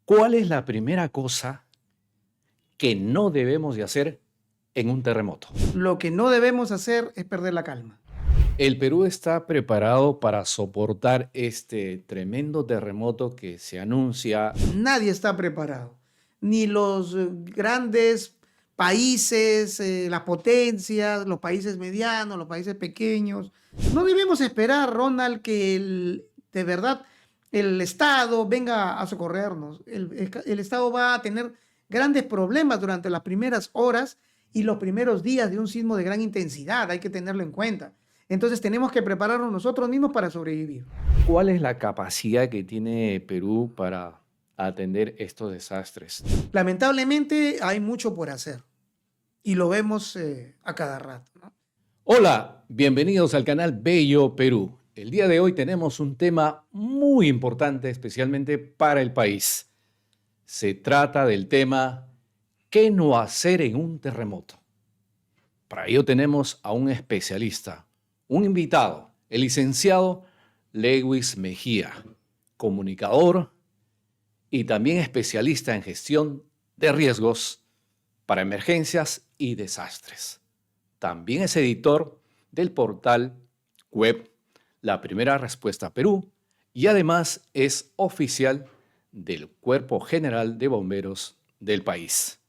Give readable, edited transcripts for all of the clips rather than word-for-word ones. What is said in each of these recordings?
¿Cuál es la primera cosa que no debemos de hacer en un terremoto? Lo que no debemos hacer es perder la calma. ¿El Perú está preparado para soportar este tremendo terremoto que se anuncia? Nadie está preparado. Ni los grandes países, las potencias, los países medianos, los países pequeños. No debemos esperar, Ronald, que de verdad el Estado venga a socorrernos. El Estado va a tener grandes problemas durante las primeras horas y los primeros días de un sismo de gran intensidad. Hay que tenerlo en cuenta. Entonces tenemos que prepararnos nosotros mismos para sobrevivir. ¿Cuál es la capacidad que tiene Perú para atender estos desastres? Lamentablemente hay mucho por hacer y lo vemos a cada rato, ¿no? Hola, bienvenidos al canal Bello Perú. El día de hoy tenemos un tema muy importante, especialmente para el país. Se trata del tema ¿qué no hacer en un terremoto? Para ello tenemos a un especialista, un invitado, el licenciado Lewis Mejía, comunicador y también especialista en gestión de riesgos para emergencias y desastres. También es editor del portal web La Primera Respuesta Perú y además es oficial del Cuerpo General de Bomberos del país.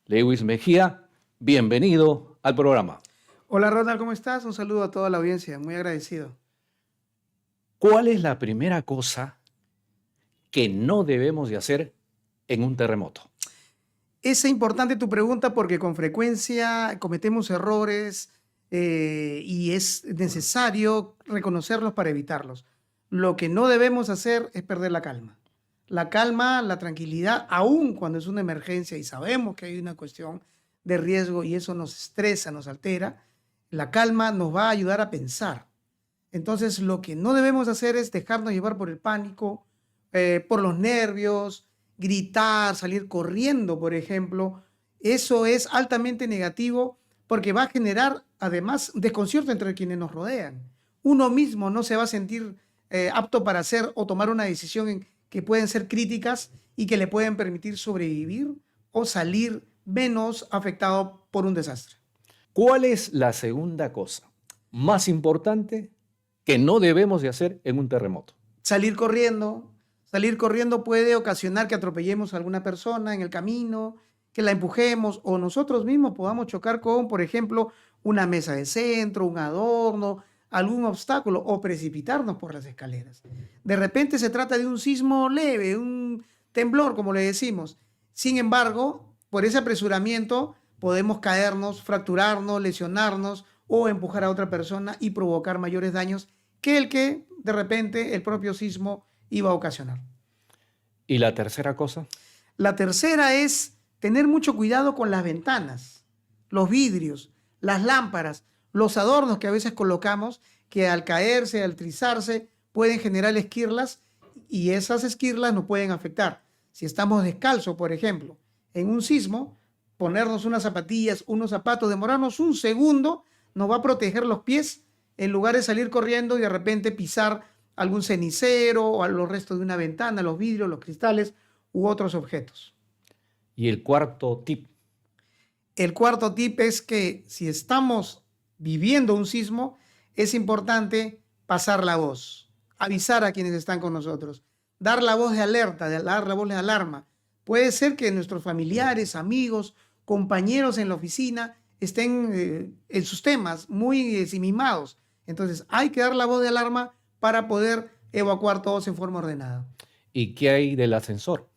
Lewis Mejía, bienvenido al programa. Hola Ronald, ¿cómo estás? Un saludo a toda la audiencia, muy agradecido. ¿Cuál es la primera cosa que no debemos de hacer en un terremoto? Es importante tu pregunta porque con frecuencia cometemos errores y es necesario reconocerlos para evitarlos. Lo que no debemos hacer es perder la calma. La calma, la tranquilidad, aun cuando es una emergencia y sabemos que hay una cuestión de riesgo y eso nos estresa, nos altera, la calma nos va a ayudar a pensar. Entonces, lo que no debemos hacer es dejarnos llevar por el pánico, por los nervios, gritar, salir corriendo, por ejemplo. Eso es altamente negativo porque va a generar, además, desconcierto entre quienes nos rodean. Uno mismo no se va a sentir apto para hacer o tomar una decisión que pueden ser críticas y que le pueden permitir sobrevivir o salir menos afectado por un desastre. ¿Cuál es la segunda cosa más importante que no debemos de hacer en un terremoto? Salir corriendo. Salir corriendo puede ocasionar que atropellemos a alguna persona en el camino, que la empujemos o nosotros mismos podamos chocar con, por ejemplo, una mesa de centro, un adorno, algún obstáculo o precipitarnos por las escaleras. De repente se trata de un sismo leve, un temblor, como le decimos. Sin embargo, por ese apresuramiento podemos caernos, fracturarnos, lesionarnos o empujar a otra persona y provocar mayores daños que el que de repente el propio sismo iba a ocasionar. ¿Y la tercera cosa? La tercera es tener mucho cuidado con las ventanas, los vidrios, las lámparas, los adornos que a veces colocamos que al caerse, al trizarse, pueden generar esquirlas y esas esquirlas nos pueden afectar. Si estamos descalzos, por ejemplo, en un sismo, ponernos unas zapatillas, unos zapatos, demorarnos un segundo, nos va a proteger los pies en lugar de salir corriendo y de repente pisar algún cenicero o los restos de una ventana, los vidrios, los cristales u otros objetos. Y el cuarto tip. El cuarto tip es que si estamos viviendo un sismo, es importante pasar la voz, avisar a quienes están con nosotros, dar la voz de alerta, dar la voz de alarma. Puede ser que nuestros familiares, amigos, compañeros en la oficina estén en sus temas muy ensimismados. Entonces hay que dar la voz de alarma para poder evacuar todos en forma ordenada. ¿Y qué hay del ascensor?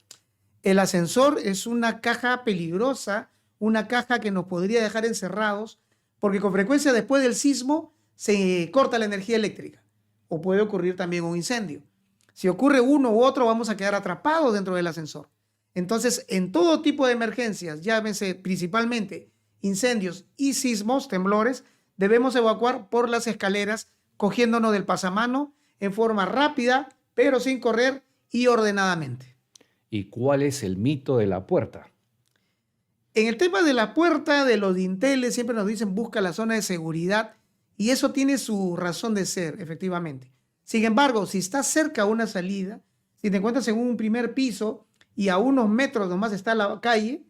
El ascensor es una caja peligrosa, una caja que nos podría dejar encerrados, porque con frecuencia después del sismo se corta la energía eléctrica o puede ocurrir también un incendio. Si ocurre uno u otro, vamos a quedar atrapados dentro del ascensor. Entonces, en todo tipo de emergencias, llámese principalmente incendios y sismos, temblores, debemos evacuar por las escaleras, cogiéndonos del pasamano en forma rápida, pero sin correr y ordenadamente. ¿Y cuál es el mito de la puerta? En el tema de la puerta, de los dinteles, siempre nos dicen busca la zona de seguridad y eso tiene su razón de ser, efectivamente. Sin embargo, si estás cerca a una salida, si te encuentras en un primer piso y a unos metros nomás está la calle,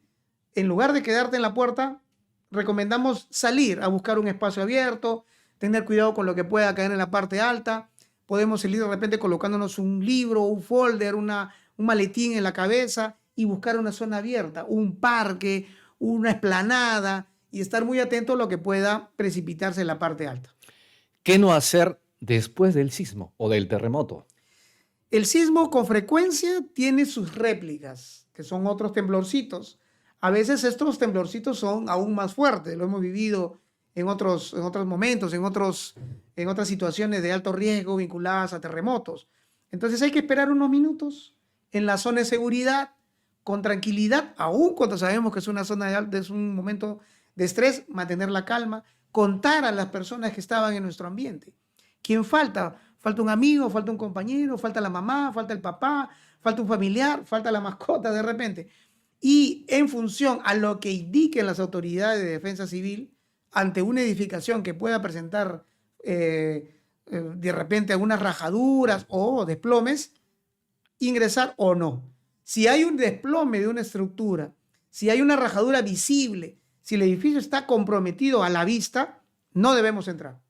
en lugar de quedarte en la puerta, recomendamos salir a buscar un espacio abierto, tener cuidado con lo que pueda caer en la parte alta. Podemos salir de repente colocándonos un libro, un folder, un maletín en la cabeza y buscar una zona abierta, un parque, una explanada y estar muy atento a lo que pueda precipitarse en la parte alta. ¿Qué no hacer después del sismo o del terremoto? El sismo con frecuencia tiene sus réplicas, que son otros temblorcitos. A veces estos temblorcitos son aún más fuertes, lo hemos vivido en otros momentos, en otras situaciones de alto riesgo vinculadas a terremotos. Entonces hay que esperar unos minutos en la zona de seguridad, con tranquilidad, aún cuando sabemos que es una zona de alto, es un momento de estrés, mantener la calma, contar a las personas que estaban en nuestro ambiente. ¿Quién falta? Falta un amigo, falta un compañero, falta la mamá, falta el papá, falta un familiar, falta la mascota de repente. Y en función a lo que indiquen las autoridades de defensa civil, ante una edificación que pueda presentar de repente algunas rajaduras o desplomes, ingresar o no. Si hay un desplome de una estructura, si hay una rajadura visible, si el edificio está comprometido a la vista, no debemos entrar.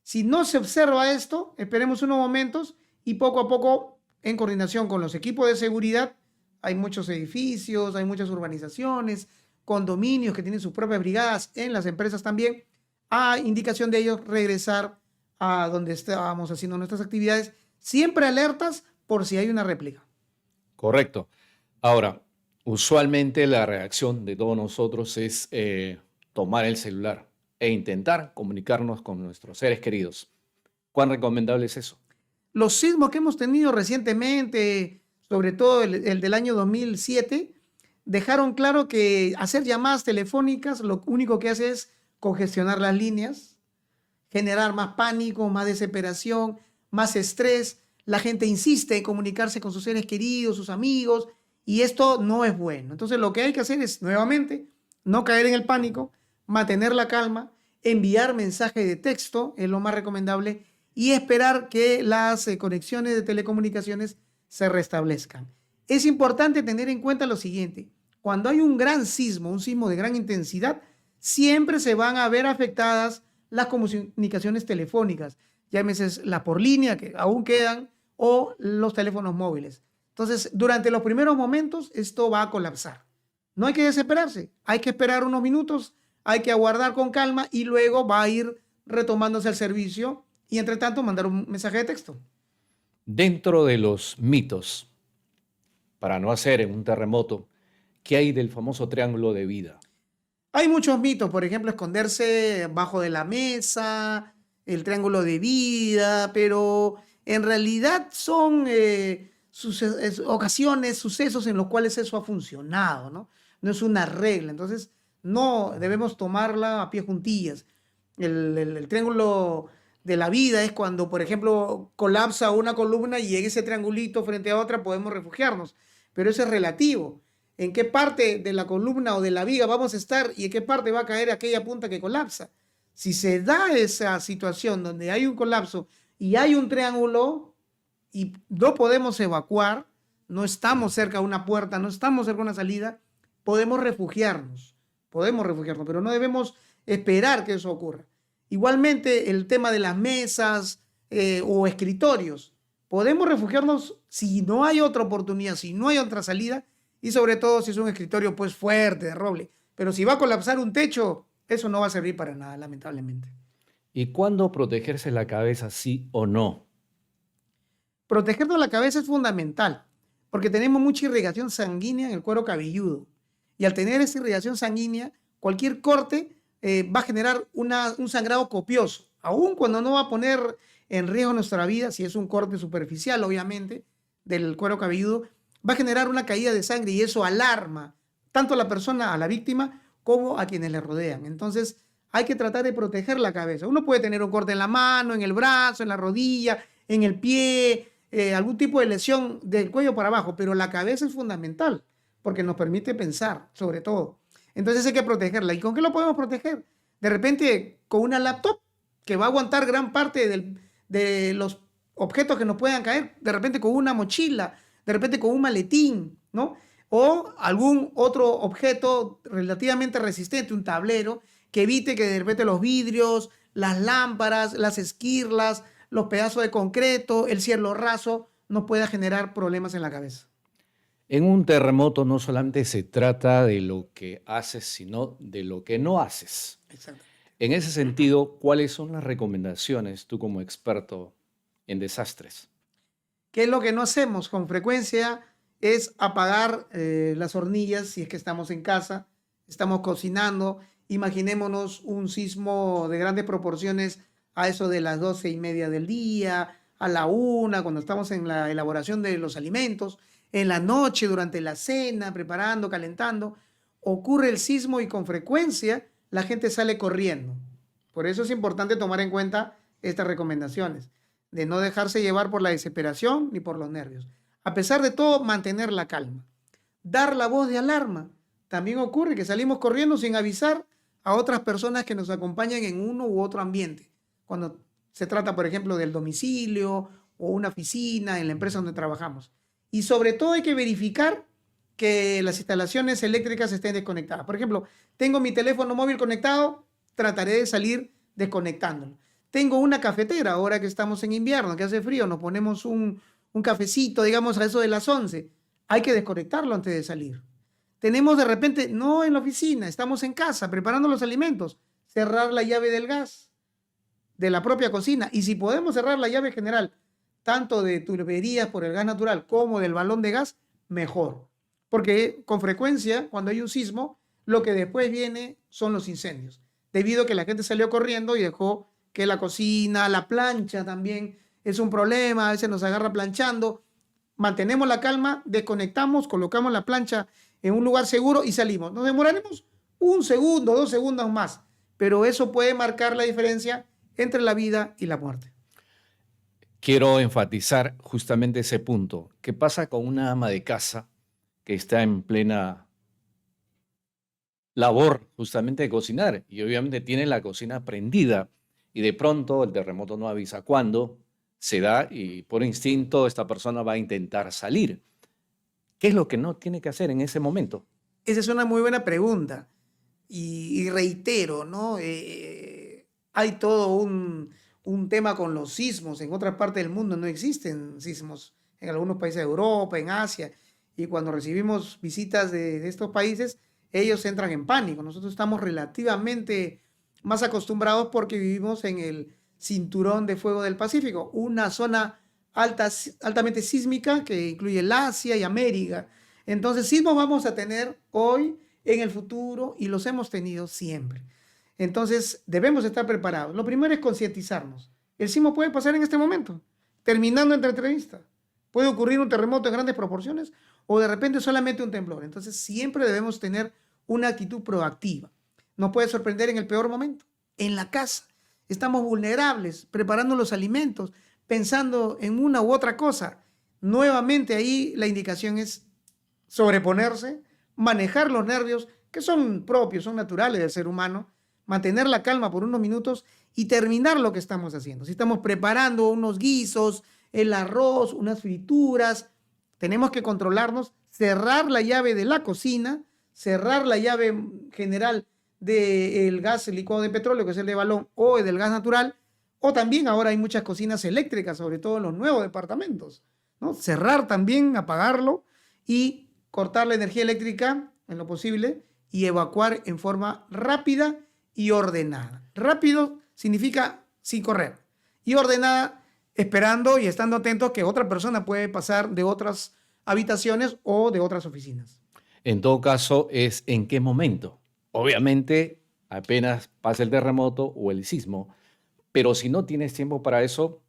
Si no se observa esto, esperemos unos momentos y poco a poco, en coordinación con los equipos de seguridad, hay muchos edificios, hay muchas urbanizaciones, condominios que tienen sus propias brigadas, en las empresas también, a indicación de ellos regresar a donde estábamos haciendo nuestras actividades, siempre alertas por si hay una réplica. Correcto. Ahora, usualmente la reacción de todos nosotros es tomar el celular e intentar comunicarnos con nuestros seres queridos. ¿Cuán recomendable es eso? Los sismos que hemos tenido recientemente, sobre todo el del año 2007, dejaron claro que hacer llamadas telefónicas lo único que hace es congestionar las líneas, generar más pánico, más desesperación, más estrés. La gente insiste en comunicarse con sus seres queridos, sus amigos, y esto no es bueno. Entonces lo que hay que hacer es, nuevamente, no caer en el pánico, mantener la calma, enviar mensaje de texto, es lo más recomendable, y esperar que las conexiones de telecomunicaciones se restablezcan. Es importante tener en cuenta lo siguiente: cuando hay un gran sismo, un sismo de gran intensidad, siempre se van a ver afectadas las comunicaciones telefónicas, llámese la por línea, que aún quedan, o los teléfonos móviles. Entonces, durante los primeros momentos, esto va a colapsar. No hay que desesperarse, hay que esperar unos minutos, hay que aguardar con calma y luego va a ir retomándose el servicio y, entre tanto, mandar un mensaje de texto. Dentro de los mitos, para no hacer un terremoto, ¿qué hay del famoso triángulo de vida? Hay muchos mitos, por ejemplo, esconderse bajo de la mesa, el triángulo de vida, pero en realidad son ocasiones, sucesos en los cuales eso ha funcionado, ¿no? No es una regla, entonces no debemos tomarla a pie juntillas. El triángulo de la vida es cuando, por ejemplo, colapsa una columna y en ese triangulito frente a otra podemos refugiarnos, pero eso es relativo. ¿En qué parte de la columna o de la viga vamos a estar y en qué parte va a caer aquella punta que colapsa? Si se da esa situación donde hay un colapso y hay un triángulo y no podemos evacuar, no estamos cerca de una puerta, no estamos cerca de una salida, podemos refugiarnos, pero no debemos esperar que eso ocurra. Igualmente, el tema de las mesas o escritorios, podemos refugiarnos si no hay otra oportunidad, si no hay otra salida, y sobre todo si es un escritorio pues fuerte, de roble. Pero si va a colapsar un techo, eso no va a servir para nada, lamentablemente. ¿Y cuándo protegerse la cabeza, sí o no? Protegernos la cabeza es fundamental, porque tenemos mucha irrigación sanguínea en el cuero cabelludo. Y al tener esa irrigación sanguínea, cualquier corte va a generar un sangrado copioso, aun cuando no va a poner en riesgo nuestra vida, si es un corte superficial, obviamente, del cuero cabelludo, va a generar una caída de sangre y eso alarma tanto a la persona, a la víctima, como a quienes le rodean. Entonces, hay que tratar de proteger la cabeza. Uno puede tener un corte en la mano, en el brazo, en la rodilla, en el pie, algún tipo de lesión del cuello para abajo, pero la cabeza es fundamental porque nos permite pensar, sobre todo. Entonces hay que protegerla. ¿Y con qué lo podemos proteger? De repente, con una laptop que va a aguantar gran parte de los objetos que nos puedan caer, de repente con una mochila, de repente con un maletín, ¿no? o algún otro objeto relativamente resistente, un tablero, que evite que de repente los vidrios, las lámparas, las esquirlas, los pedazos de concreto, el cielo raso, nos pueda generar problemas en la cabeza. En un terremoto no solamente se trata de lo que haces, sino de lo que no haces. Exactamente. En ese sentido, ¿cuáles son las recomendaciones tú como experto en desastres? ¿Qué es lo que no hacemos con frecuencia? Es apagar las hornillas si es que estamos en casa, estamos cocinando. Imaginémonos un sismo de grandes proporciones a eso de las 12:30 del día, a la 1, cuando estamos en la elaboración de los alimentos, en la noche, durante la cena, preparando, calentando. Ocurre el sismo y con frecuencia la gente sale corriendo. Por eso es importante tomar en cuenta estas recomendaciones de no dejarse llevar por la desesperación ni por los nervios. A pesar de todo, mantener la calma. Dar la voz de alarma. También ocurre que salimos corriendo sin avisar a otras personas que nos acompañan en uno u otro ambiente. Cuando se trata, por ejemplo, del domicilio o una oficina, en la empresa donde trabajamos. Y sobre todo hay que verificar que las instalaciones eléctricas estén desconectadas. Por ejemplo, tengo mi teléfono móvil conectado, trataré de salir desconectándolo. Tengo una cafetera, ahora que estamos en invierno, que hace frío, nos ponemos un cafecito, digamos, a eso de las 11. Hay que desconectarlo antes de salir. Tenemos de repente, no en la oficina, estamos en casa preparando los alimentos, cerrar la llave del gas, de la propia cocina. Y si podemos cerrar la llave general, tanto de tuberías por el gas natural como del balón de gas, mejor. Porque con frecuencia, cuando hay un sismo, lo que después viene son los incendios, debido a que la gente salió corriendo y dejó que la cocina, la plancha también es un problema, a veces nos agarra planchando. Mantenemos la calma, desconectamos, colocamos la plancha en un lugar seguro y salimos. Nos demoraremos 1 segundo, 2 segundos más, pero eso puede marcar la diferencia entre la vida y la muerte. Quiero enfatizar justamente ese punto. ¿Qué pasa con una ama de casa que está en plena labor justamente de cocinar y obviamente tiene la cocina prendida y de pronto el terremoto no avisa cuándo se da y por instinto esta persona va a intentar salir? ¿Qué es lo que no tiene que hacer en ese momento? Esa es una muy buena pregunta y reitero, ¿no? Hay todo un tema con los sismos. En otras partes del mundo no existen sismos, en algunos países de Europa, en Asia, y cuando recibimos visitas de estos países, ellos entran en pánico. Nosotros estamos relativamente más acostumbrados porque vivimos en el cinturón de fuego del Pacífico, una zona altamente sísmica que incluye el Asia y América. Entonces, sismos vamos a tener hoy, en el futuro, y los hemos tenido siempre. Entonces, debemos estar preparados. Lo primero es concientizarnos. El sismo puede pasar en este momento, terminando esta entrevista. Puede ocurrir un terremoto en grandes proporciones o de repente solamente un temblor. Entonces, siempre debemos tener una actitud proactiva. Nos puede sorprender en el peor momento, en la casa. Estamos vulnerables, preparando los alimentos, pensando en una u otra cosa. Nuevamente ahí la indicación es sobreponerse, manejar los nervios que son propios, son naturales del ser humano, mantener la calma por unos minutos y terminar lo que estamos haciendo. Si estamos preparando unos guisos, el arroz, unas frituras, tenemos que controlarnos, cerrar la llave de la cocina, cerrar la llave general del gas licuado de petróleo, que es el de balón, o el del gas natural, o también ahora hay muchas cocinas eléctricas, sobre todo en los nuevos departamentos, ¿no? Cerrar también, apagarlo y cortar la energía eléctrica en lo posible y evacuar en forma rápida y ordenada. Rápido significa sin correr y ordenada esperando y estando atentos que otra persona puede pasar de otras habitaciones o de otras oficinas. En todo caso, es en qué momento. Obviamente, apenas pasa el terremoto o el sismo, pero si no tienes tiempo para eso.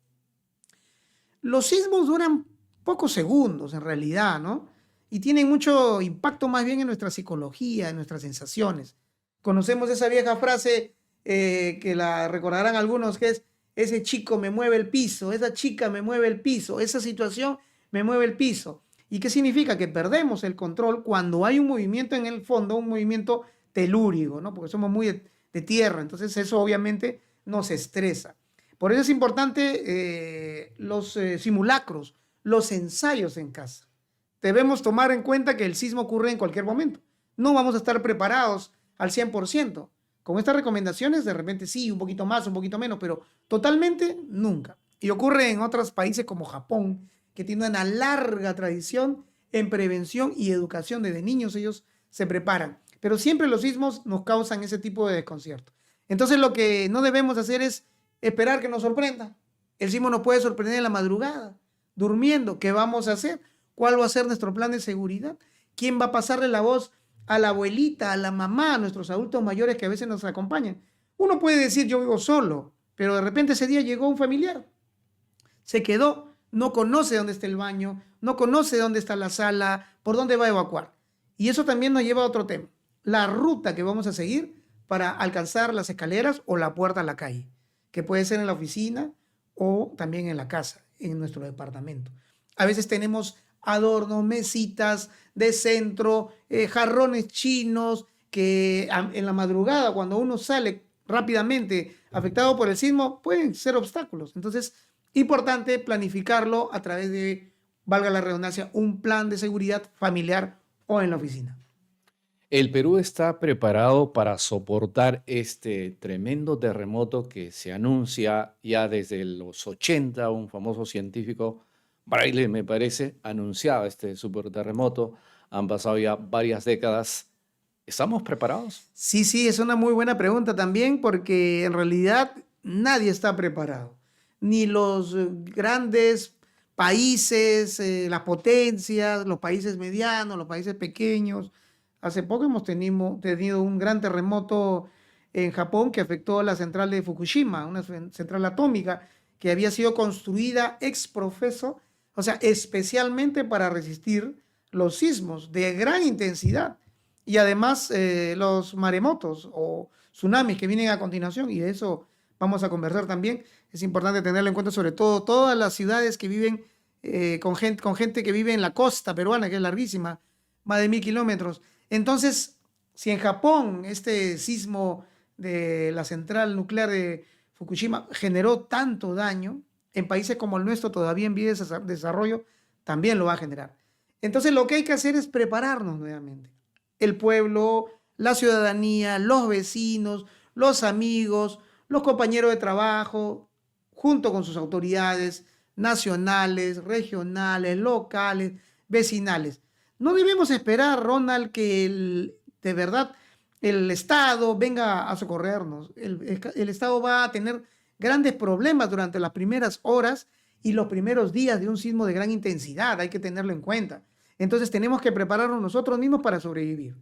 Los sismos duran pocos segundos en realidad, ¿no? Y tienen mucho impacto más bien en nuestra psicología, en nuestras sensaciones. Conocemos esa vieja frase que la recordarán algunos, que es: ese chico me mueve el piso, esa chica me mueve el piso, esa situación me mueve el piso. ¿Y qué significa? Que perdemos el control cuando hay un movimiento en el fondo, un movimiento telúrico, ¿no? Porque somos muy de tierra, entonces eso obviamente nos estresa. Por eso es importante los simulacros, los ensayos en casa. debemos tomar en cuenta que el sismo ocurre en cualquier momento. No vamos a estar preparados al 100%. Con estas recomendaciones, de repente sí, un poquito más, un poquito menos, pero totalmente nunca. Y ocurre en otros países como Japón, que tiene una larga tradición en prevención y educación. Desde niños ellos se preparan. Pero siempre los sismos nos causan ese tipo de desconcierto. Entonces lo que no debemos hacer es esperar que nos sorprenda. El sismo nos puede sorprender en la madrugada, durmiendo. ¿Qué vamos a hacer? ¿Cuál va a ser nuestro plan de seguridad? ¿Quién va a pasarle la voz a la abuelita, a la mamá, a nuestros adultos mayores que a veces nos acompañan? Uno puede decir, yo vivo solo, pero de repente ese día llegó un familiar, se quedó, no conoce dónde está el baño, no conoce dónde está la sala, por dónde va a evacuar. Y eso también nos lleva a otro tema, la ruta que vamos a seguir para alcanzar las escaleras o la puerta a la calle, que puede ser en la oficina o también en la casa, en nuestro departamento. A veces tenemos adornos, mesitas de centro, jarrones chinos, que en la madrugada, cuando uno sale rápidamente afectado por el sismo, pueden ser obstáculos. Entonces, importante planificarlo a través de, valga la redundancia, un plan de seguridad familiar o en la oficina. ¿El Perú está preparado para soportar este tremendo terremoto que se anuncia ya desde los 80? Un famoso científico, Braille me parece, anunciaba este superterremoto. Han pasado ya varias décadas. ¿Estamos preparados? Sí, sí, es una muy buena pregunta también porque en realidad nadie está preparado. Ni los grandes países, las potencias, los países medianos, los países pequeños. Hace poco hemos tenido un gran terremoto en Japón que afectó a la central de Fukushima, una central atómica que había sido construida ex profeso, o sea, especialmente para resistir los sismos de gran intensidad y además los maremotos o tsunamis que vienen a continuación, y de eso vamos a conversar también. Es importante tenerlo en cuenta, sobre todo todas las ciudades que viven con gente que vive en la costa peruana, que es larguísima, más de 1000 kilómetros. Entonces, si en Japón este sismo de la central nuclear de Fukushima generó tanto daño, en países como el nuestro, todavía en vías de desarrollo, también lo va a generar. Entonces, lo que hay que hacer es prepararnos nuevamente. El pueblo, la ciudadanía, los vecinos, los amigos, los compañeros de trabajo, junto con sus autoridades nacionales, regionales, locales, vecinales. No debemos esperar, Ronald, que de verdad el Estado venga a socorrernos. El Estado va a tener grandes problemas durante las primeras horas y los primeros días de un sismo de gran intensidad. Hay que tenerlo en cuenta. Entonces tenemos que prepararnos nosotros mismos para sobrevivir.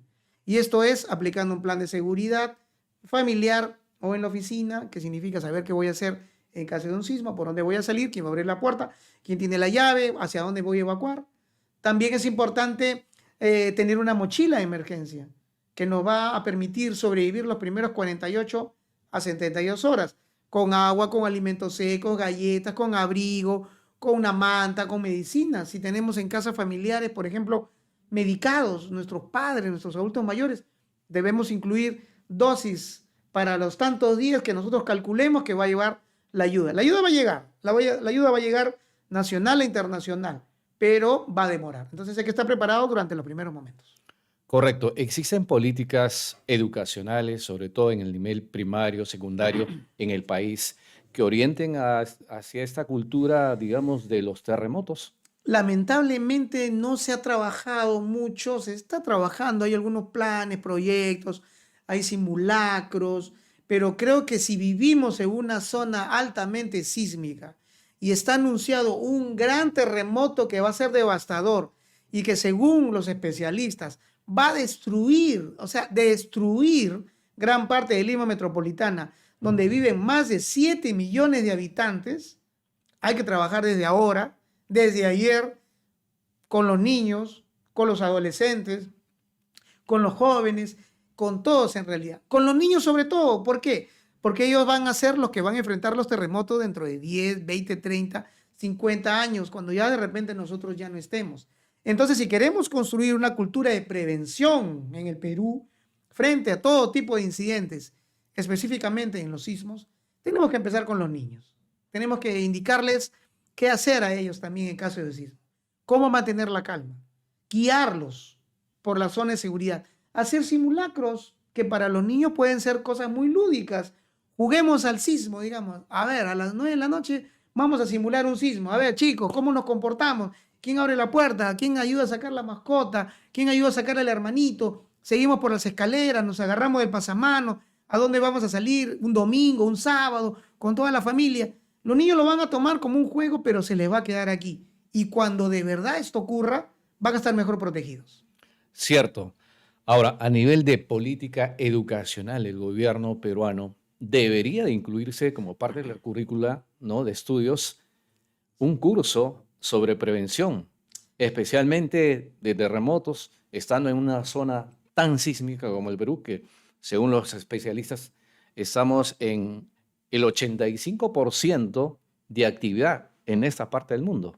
Y esto es aplicando un plan de seguridad familiar o en la oficina, que significa saber qué voy a hacer en caso de un sismo, por dónde voy a salir, quién va a abrir la puerta, quién tiene la llave, hacia dónde voy a evacuar. También es importante tener una mochila de emergencia que nos va a permitir sobrevivir los primeros 48 a 72 horas, con agua, con alimentos secos, galletas, con abrigo, con una manta, con medicinas. Si tenemos en casa familiares, por ejemplo, medicados, nuestros padres, nuestros adultos mayores, debemos incluir dosis para los tantos días que nosotros calculemos que va a llevar la ayuda. La ayuda va a llegar, la ayuda va a llegar nacional e internacional, pero va a demorar. Entonces hay que estar preparado durante los primeros momentos. Correcto. ¿Existen políticas educacionales, sobre todo en el nivel primario, secundario, en el país, que orienten hacia esta cultura, digamos, de los terremotos? Lamentablemente no se ha trabajado mucho, se está trabajando, hay algunos planes, proyectos, hay simulacros, pero creo que si vivimos en una zona altamente sísmica y está anunciado un gran terremoto que va a ser devastador y que según los especialistas va a destruir, o sea, destruir gran parte de Lima metropolitana, donde viven más de 7 millones de habitantes, hay que trabajar desde ahora, desde ayer, con los niños, con los adolescentes, con los jóvenes, con todos en realidad. Con los niños sobre todo, ¿por qué? Porque ellos van a ser los que van a enfrentar los terremotos dentro de 10, 20, 30, 50 años, cuando ya de repente nosotros ya no estemos. Entonces, si queremos construir una cultura de prevención en el Perú frente a todo tipo de incidentes, específicamente en los sismos, tenemos que empezar con los niños. Tenemos que indicarles qué hacer a ellos también en caso de sismo. Cómo mantener la calma. guiarlos por la zona de seguridad, hacer simulacros que para los niños pueden ser cosas muy lúdicas. Juguemos al sismo, digamos. A ver, a las 9 de la noche vamos a simular un sismo. A ver, chicos, ¿cómo nos comportamos? ¿Quién abre la puerta? ¿Quién ayuda a sacar la mascota? ¿Quién ayuda a sacar al hermanito? Seguimos por las escaleras, nos agarramos del pasamano. ¿A dónde vamos a salir? Un domingo, un sábado, con toda la familia. Los niños lo van a tomar como un juego, pero se les va a quedar aquí. Y cuando de verdad esto ocurra, van a estar mejor protegidos. Cierto. Ahora, a nivel de política educacional, el gobierno peruano debería de incluirse como parte de la currícula, ¿no?, de estudios un curso sobre prevención, especialmente de terremotos, estando en una zona tan sísmica como el Perú, que según los especialistas estamos en el 85% de actividad en esta parte del mundo.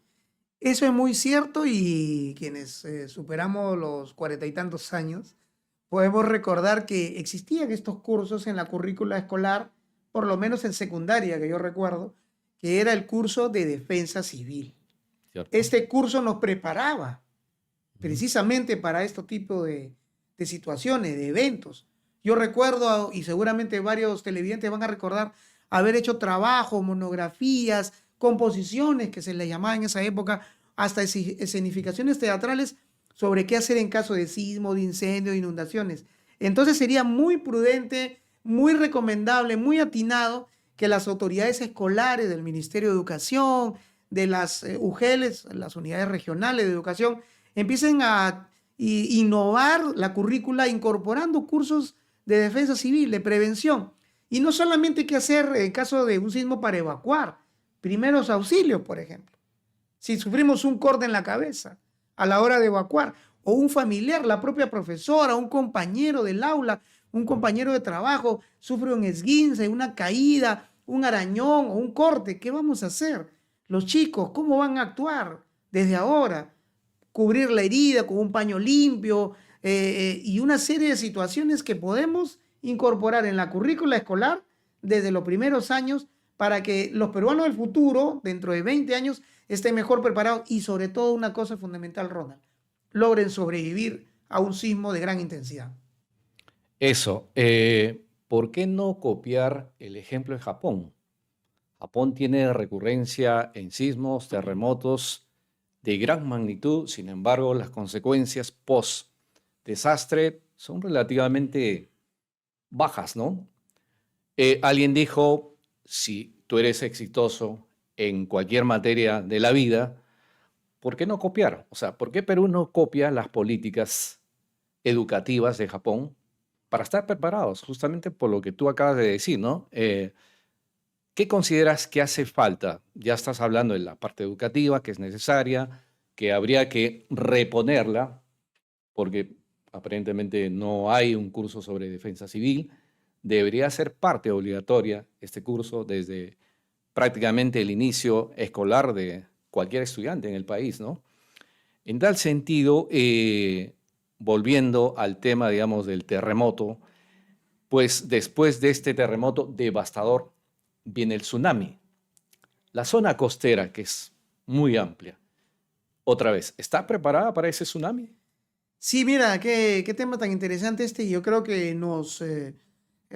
Eso es muy cierto y quienes superamos los 40 y tantos años, podemos recordar que existían estos cursos en la currícula escolar, por lo menos en secundaria, que yo recuerdo, que era el curso de defensa civil. ¿Cierto? Este curso nos preparaba Ujú. precisamente para este tipo de situaciones, de eventos. Yo recuerdo, y seguramente varios televidentes van a recordar, haber hecho trabajos, monografías, composiciones que se le llamaba en esa época, hasta escenificaciones teatrales sobre qué hacer en caso de sismo, de incendio, de inundaciones. Entonces sería muy prudente, muy recomendable, muy atinado que las autoridades escolares del Ministerio de Educación, de las UGELs, las unidades regionales de educación, empiecen a innovar la currícula incorporando cursos de defensa civil, de prevención. Y no solamente qué hacer en caso de un sismo para evacuar, primeros auxilios, por ejemplo. Si sufrimos un corte en la cabeza a la hora de evacuar, o un familiar, la propia profesora, un compañero del aula, un compañero de trabajo, sufre un esguince, una caída, un arañón o un corte, ¿qué vamos a hacer? Los chicos, ¿cómo van a actuar desde ahora? Cubrir la herida con un paño limpio y una serie de situaciones que podemos incorporar en la currícula escolar desde los primeros años para que los peruanos del futuro, dentro de 20 años, estén mejor preparados y sobre todo una cosa fundamental, Ronald, logren sobrevivir a un sismo de gran intensidad. Eso, ¿por qué no copiar el ejemplo de Japón? Japón tiene recurrencia en sismos, terremotos de gran magnitud, sin embargo, las consecuencias post-desastre son relativamente bajas, ¿no? Alguien dijo, si tú eres exitoso en cualquier materia de la vida, ¿por qué no copiar? O sea, ¿por qué Perú no copia las políticas educativas de Japón para estar preparados? Justamente por lo que tú acabas de decir, ¿no? ¿Qué consideras que hace falta? Ya estás hablando de la parte educativa, que es necesaria, que habría que reponerla, porque aparentemente no hay un curso sobre defensa civil. Debería ser parte obligatoria este curso desde prácticamente el inicio escolar de cualquier estudiante en el país, ¿no? En tal sentido, volviendo al tema, digamos, del terremoto, pues después de este terremoto devastador viene el tsunami. La zona costera, que es muy amplia, otra vez, ¿está preparada para ese tsunami? Sí, mira, qué tema tan interesante este. Yo creo que nos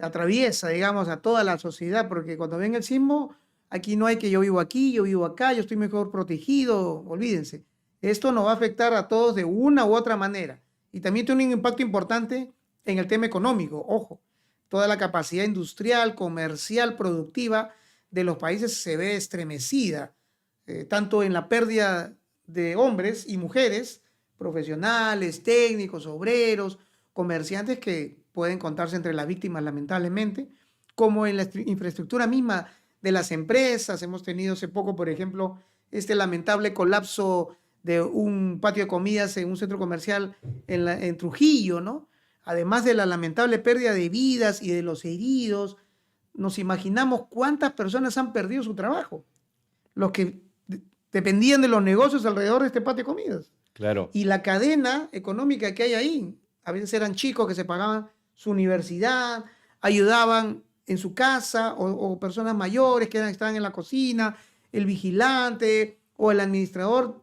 atraviesa, digamos, a toda la sociedad, porque cuando ven el sismo, aquí no hay que yo vivo aquí, yo vivo acá, yo estoy mejor protegido, olvídense. Esto nos va a afectar a todos de una u otra manera. Y también tiene un impacto importante en el tema económico, ojo. Toda la capacidad industrial, comercial, productiva de los países se ve estremecida, tanto en la pérdida de hombres y mujeres, profesionales, técnicos, obreros, comerciantes que pueden contarse entre las víctimas lamentablemente, como en la infraestructura misma de las empresas. Hemos tenido hace poco, por ejemplo, este lamentable colapso de un patio de comidas en un centro comercial en Trujillo, ¿no? Además de la lamentable pérdida de vidas y de los heridos, nos imaginamos cuántas personas han perdido su trabajo, los que dependían de los negocios alrededor de este patio de comidas. Claro. Y la cadena económica que hay ahí, a veces eran chicos que se pagaban su universidad, ayudaban en su casa, o personas mayores que estaban en la cocina, el vigilante o el administrador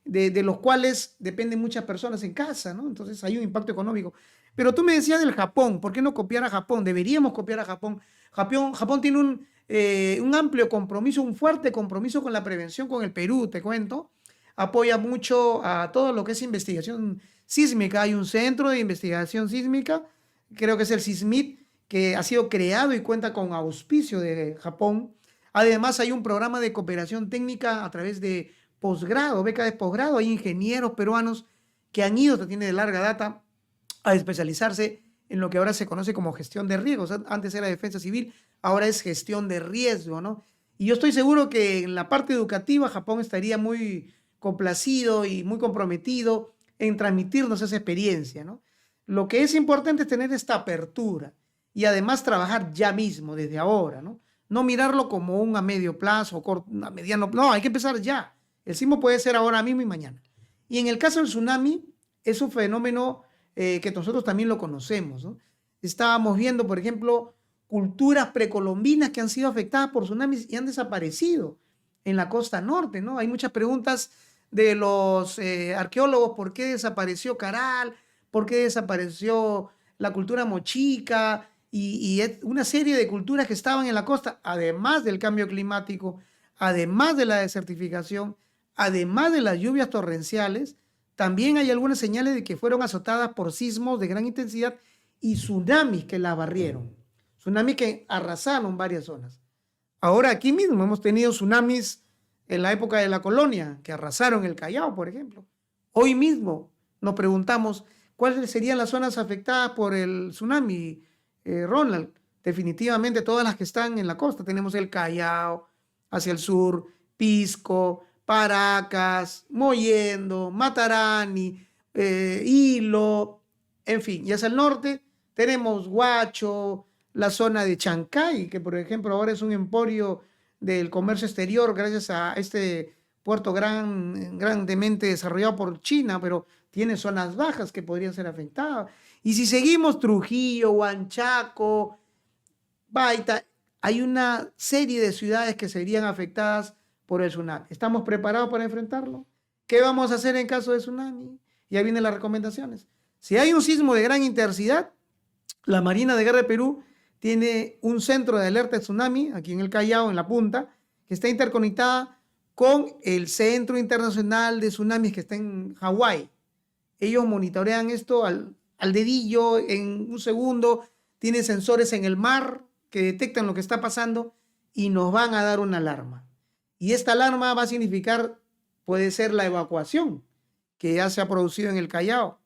de los cuales dependen muchas personas en casa, ¿no? Entonces hay un impacto económico. Pero tú me decías del Japón, ¿por qué no copiar a Japón? Deberíamos copiar a Japón. Japón tiene un amplio compromiso, un fuerte compromiso con la prevención con el Perú, te cuento. Apoya mucho a todo lo que es investigación sísmica. Hay un centro de investigación sísmica, creo que es el SISMIT, que ha sido creado y cuenta con auspicio de Japón. Además, hay un programa de cooperación técnica a través de posgrado, beca de posgrado. Hay ingenieros peruanos que han ido, tiene de larga data, a especializarse en lo que ahora se conoce como gestión de riesgos. Antes era defensa civil, ahora es gestión de riesgo, ¿no? Y yo estoy seguro que en la parte educativa Japón estaría muy complacido y muy comprometido en transmitirnos esa experiencia, ¿no? Lo que es importante es tener esta apertura y además trabajar ya mismo, desde ahora, ¿no? No mirarlo como un a medio plazo, a mediano, no, hay que empezar ya. El sismo puede ser ahora mismo y mañana. Y en el caso del tsunami, es un fenómeno que nosotros también lo conocemos, ¿no? Estábamos viendo, por ejemplo, culturas precolombinas que han sido afectadas por tsunamis y han desaparecido en la costa norte, ¿no? Hay muchas preguntas de los arqueólogos: ¿por qué desapareció Caral? ¿Por qué desapareció la cultura mochica? Y una serie de culturas que estaban en la costa, además del cambio climático, además de la desertificación, además de las lluvias torrenciales. También hay algunas señales de que fueron azotadas por sismos de gran intensidad y tsunamis que las barrieron, tsunamis que arrasaron varias zonas. Ahora aquí mismo hemos tenido tsunamis en la época de la colonia que arrasaron el Callao, por ejemplo. Hoy mismo nos preguntamos cuáles serían las zonas afectadas por el tsunami, Ronald. Definitivamente todas las que están en la costa. Tenemos el Callao, hacia el sur, Pisco, Paracas, Mollendo, Matarani, Hilo, en fin. Y hacia el norte tenemos Huacho, la zona de Chancay, que por ejemplo ahora es un emporio del comercio exterior gracias a este puerto grandemente desarrollado por China, pero tiene zonas bajas que podrían ser afectadas. Y si seguimos, Trujillo, Huanchaco, Baita, hay una serie de ciudades que serían afectadas por el tsunami. ¿Estamos preparados para enfrentarlo? ¿Qué vamos a hacer en caso de tsunami? Ya vienen las recomendaciones. Si hay un sismo de gran intensidad, la Marina de Guerra de Perú tiene un centro de alerta de tsunami aquí en el Callao, en la punta, que está interconectada con el Centro Internacional de Tsunamis que está en Hawái. Ellos monitorean esto al dedillo en un segundo, tienen sensores en el mar que detectan lo que está pasando y nos van a dar una alarma. Y esta alarma va a significar, puede ser la evacuación que ya se ha producido en el Callao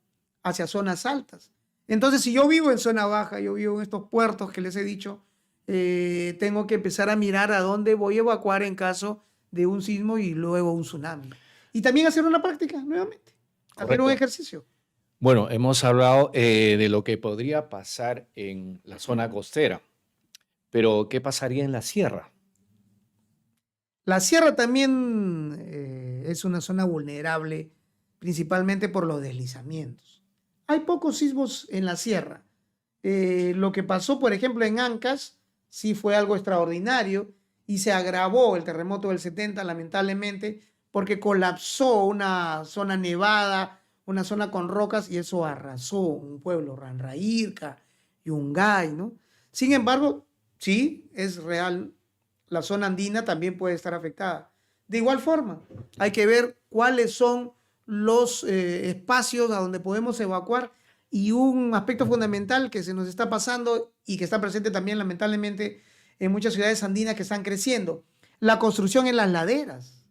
hacia zonas altas. Entonces, si yo vivo en zona baja, yo vivo en estos puertos que les he dicho, tengo que empezar a mirar a dónde voy a evacuar en caso de un sismo y luego un tsunami. Y también hacer una práctica nuevamente, hacer un ejercicio. Bueno, hemos hablado de lo que podría pasar en la zona costera, pero ¿qué pasaría en la sierra? La sierra también es una zona vulnerable, principalmente por los deslizamientos. Hay pocos sismos en la sierra. Lo que pasó, por ejemplo, en Ancash, sí fue algo extraordinario y se agravó el terremoto del 70, lamentablemente, porque colapsó una zona nevada, una zona con rocas, y eso arrasó un pueblo, Ranraírca, Yungay, ¿no? Sin embargo, sí, es real, la zona andina también puede estar afectada. De igual forma, hay que ver cuáles son los espacios a donde podemos evacuar, y un aspecto fundamental que se nos está pasando y que está presente también lamentablemente en muchas ciudades andinas que están creciendo: la construcción en las laderas,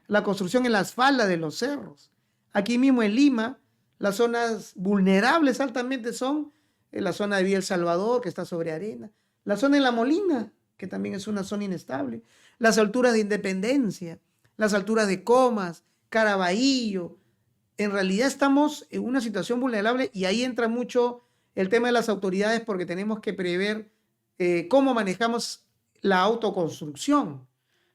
la construcción en las faldas de los cerros. Aquí mismo en Lima, las zonas vulnerables altamente son la zona de Villa El Salvador, que está sobre arena, la zona de La Molina, que también es una zona inestable, las alturas de Independencia, las alturas de Comas, Caraballo. En realidad estamos en una situación vulnerable y ahí entra mucho el tema de las autoridades, porque tenemos que prever cómo manejamos la autoconstrucción.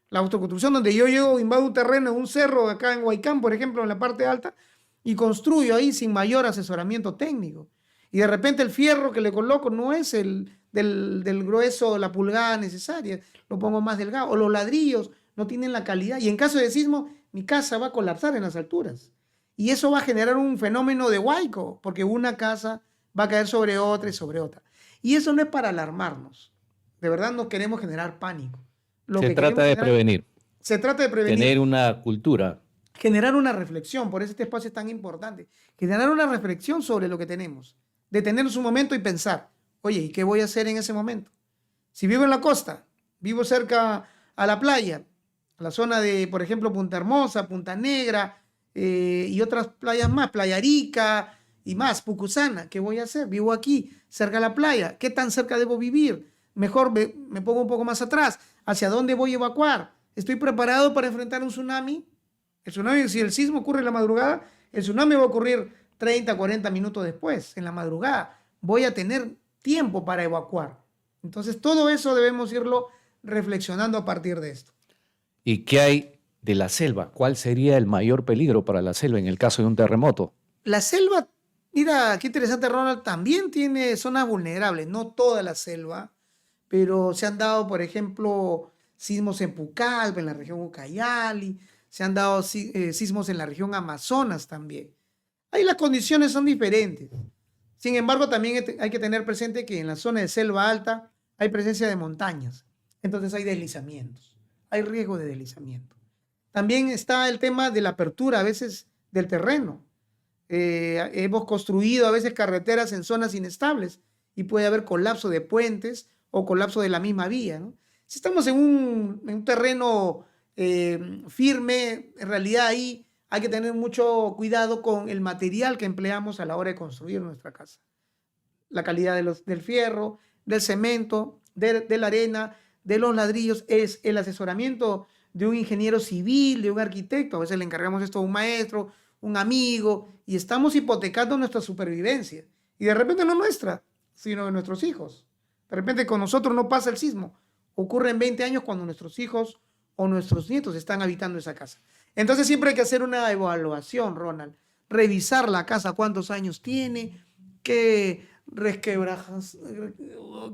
La autoconstrucción, donde yo llego, invado un terreno en un cerro acá en Huaycán, por ejemplo, en la parte alta, y construyo ahí sin mayor asesoramiento técnico. Y de repente el fierro que le coloco no es del grueso, la pulgada necesaria, lo pongo más delgado. O los ladrillos no tienen la calidad. Y en caso de sismo, mi casa va a colapsar en las alturas. Y eso va a generar un fenómeno de huaico, porque una casa va a caer sobre otra y sobre otra. Y eso no es para alarmarnos. De verdad no queremos generar pánico. Lo Se que trata queremos de generar, prevenir, se trata de prevenir, tener una cultura. generar una reflexión. Por eso este espacio es tan importante. Generar una reflexión sobre lo que tenemos. Detenernos un momento y pensar, oye, ¿y qué voy a hacer en ese momento? Si vivo en la costa, vivo cerca a la playa, a la zona de, por ejemplo, Punta Hermosa, Punta Negra, y otras playas más, Playa Arica y más, Pucusana, ¿qué voy a hacer? Vivo aquí, cerca a la playa, ¿qué tan cerca debo vivir? Mejor me pongo un poco más atrás, ¿hacia dónde voy a evacuar? ¿Estoy preparado para enfrentar un tsunami? El tsunami, si el sismo ocurre en la madrugada, el tsunami va a ocurrir 30, 40 minutos después, en la madrugada. Voy a tener tiempo para evacuar. Entonces, todo eso debemos irlo reflexionando a partir de esto. ¿Y qué hay de la selva? ¿Cuál sería el mayor peligro para la selva en el caso de un terremoto? La selva, mira, qué interesante, Ronald, también tiene zonas vulnerables, no toda la selva, pero se han dado, por ejemplo, sismos en Pucallpa, en la región Ucayali, se han dado sismos en la región Amazonas también. Ahí las condiciones son diferentes. Sin embargo, también hay que tener presente que en la zona de selva alta hay presencia de montañas, entonces hay deslizamientos, hay riesgo de deslizamiento. También está el tema de la apertura a veces del terreno. Hemos construido a veces carreteras en zonas inestables y puede haber colapso de puentes o colapso de la misma vía, ¿no? Si estamos en un terreno firme, en realidad ahí hay que tener mucho cuidado con el material que empleamos a la hora de construir nuestra casa. La calidad del fierro, del cemento, de la arena, de los ladrillos, es el asesoramiento de un ingeniero civil, de un arquitecto. A veces le encargamos esto a un maestro, un amigo, y estamos hipotecando nuestra supervivencia. Y de repente no nuestra, sino de nuestros hijos. De repente con nosotros no pasa el sismo. Ocurre en 20 años cuando nuestros hijos o nuestros nietos están habitando esa casa. Entonces siempre hay que hacer una evaluación, Ronald. Revisar la casa, cuántos años tiene, qué resquebrajas,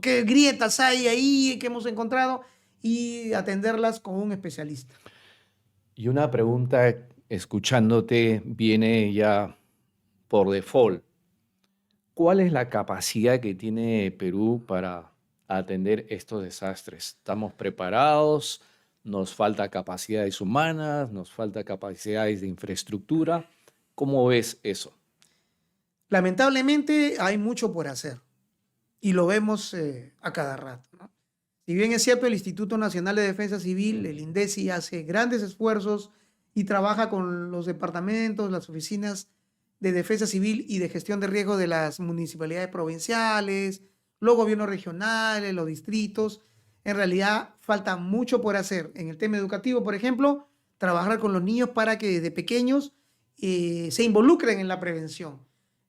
qué grietas hay ahí que hemos encontrado y atenderlas con un especialista. Y una pregunta, escuchándote, viene ya por default. ¿Cuál es la capacidad que tiene Perú para atender estos desastres? ¿Estamos preparados? ¿Nos falta capacidades humanas? ¿Nos falta capacidades de infraestructura? ¿Cómo ves eso? Lamentablemente hay mucho por hacer y lo vemos a cada rato, ¿no? Si bien es cierto, el Instituto Nacional de Defensa Civil, el INDECI, hace grandes esfuerzos y trabaja con los departamentos, las oficinas de defensa civil y de gestión de riesgo de las municipalidades provinciales, los gobiernos regionales, los distritos. En realidad falta mucho por hacer. En el tema educativo, por ejemplo, trabajar con los niños para que desde pequeños se involucren en la prevención.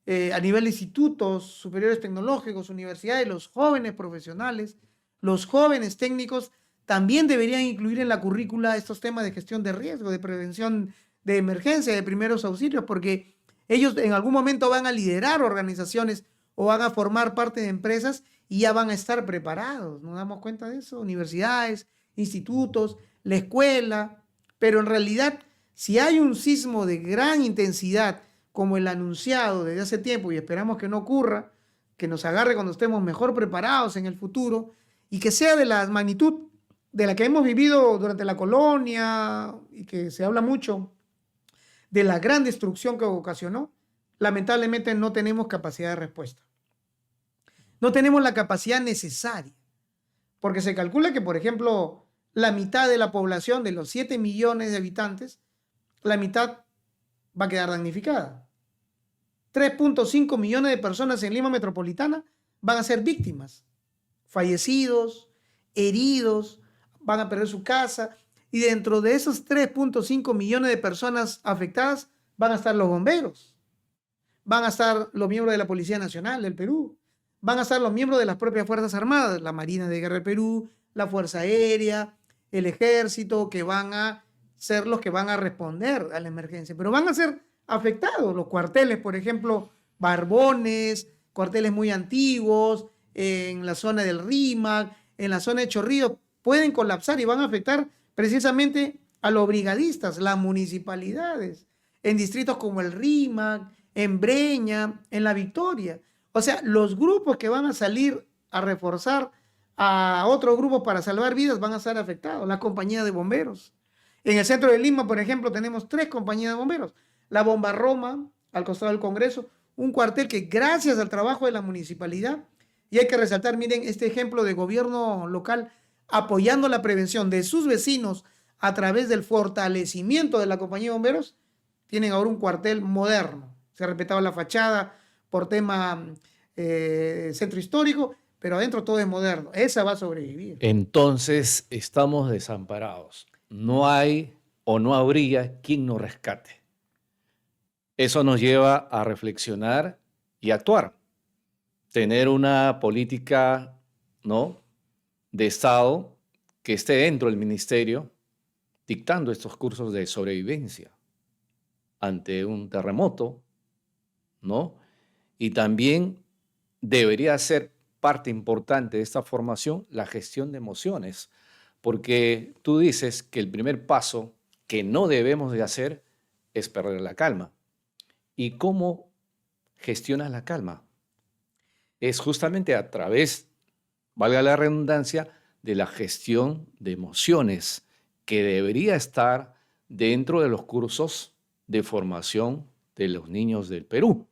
A nivel de institutos superiores tecnológicos, universidades, los jóvenes profesionales, los jóvenes técnicos también deberían incluir en la currícula estos temas de gestión de riesgo, de prevención de emergencia, de primeros auxilios, porque ellos en algún momento van a liderar organizaciones o van a formar parte de empresas y ya van a estar preparados. ¿Nos damos cuenta de eso? Universidades, institutos, la escuela. Pero en realidad, si hay un sismo de gran intensidad como el anunciado desde hace tiempo y esperamos que no ocurra, que nos agarre cuando estemos mejor preparados en el futuro y que sea de la magnitud de la que hemos vivido durante la colonia y que se habla mucho de la gran destrucción que ocasionó, lamentablemente no tenemos capacidad de respuesta. No tenemos la capacidad necesaria, porque se calcula que, por ejemplo, la mitad de la población, de los 7 millones de habitantes, la mitad va a quedar damnificada. 3.5 millones de personas en Lima Metropolitana van a ser víctimas, fallecidos, heridos, van a perder su casa, y dentro de esos 3.5 millones de personas afectadas van a estar los bomberos, van a estar los miembros de la Policía Nacional del Perú, van a estar los miembros de las propias Fuerzas Armadas, la Marina de Guerra del Perú, la Fuerza Aérea, el Ejército, que van a ser los que van a responder a la emergencia, pero van a ser afectados los cuarteles, por ejemplo, Barbones, cuarteles muy antiguos, en la zona del Rímac, en la zona de Chorrillos, pueden colapsar y van a afectar precisamente a los brigadistas, las municipalidades, en distritos como el Rímac, en Breña, en La Victoria. O sea, los grupos que van a salir a reforzar a otros grupos para salvar vidas van a ser afectados. La compañía de bomberos. En el centro de Lima, por ejemplo, tenemos 3 compañías de bomberos. La Bomba Roma, al costado del Congreso, un cuartel que gracias al trabajo de la municipalidad, y hay que resaltar, miren, este ejemplo de gobierno local apoyando la prevención de sus vecinos a través del fortalecimiento de la compañía de bomberos, tienen ahora un cuartel moderno. Se ha respetado la fachada por tema centro histórico, pero adentro todo es moderno. Esa va a sobrevivir. Entonces estamos desamparados. No hay o no habría quien nos rescate. Eso nos lleva a reflexionar y actuar. Tener una política, ¿no?, de Estado que esté dentro del ministerio dictando estos cursos de sobrevivencia ante un terremoto, ¿no? Y también debería ser parte importante de esta formación la gestión de emociones, porque tú dices que el primer paso que no debemos de hacer es perder la calma. ¿Y cómo gestionas la calma? Es justamente a través, valga la redundancia, de la gestión de emociones, que debería estar dentro de los cursos de formación de los niños del Perú.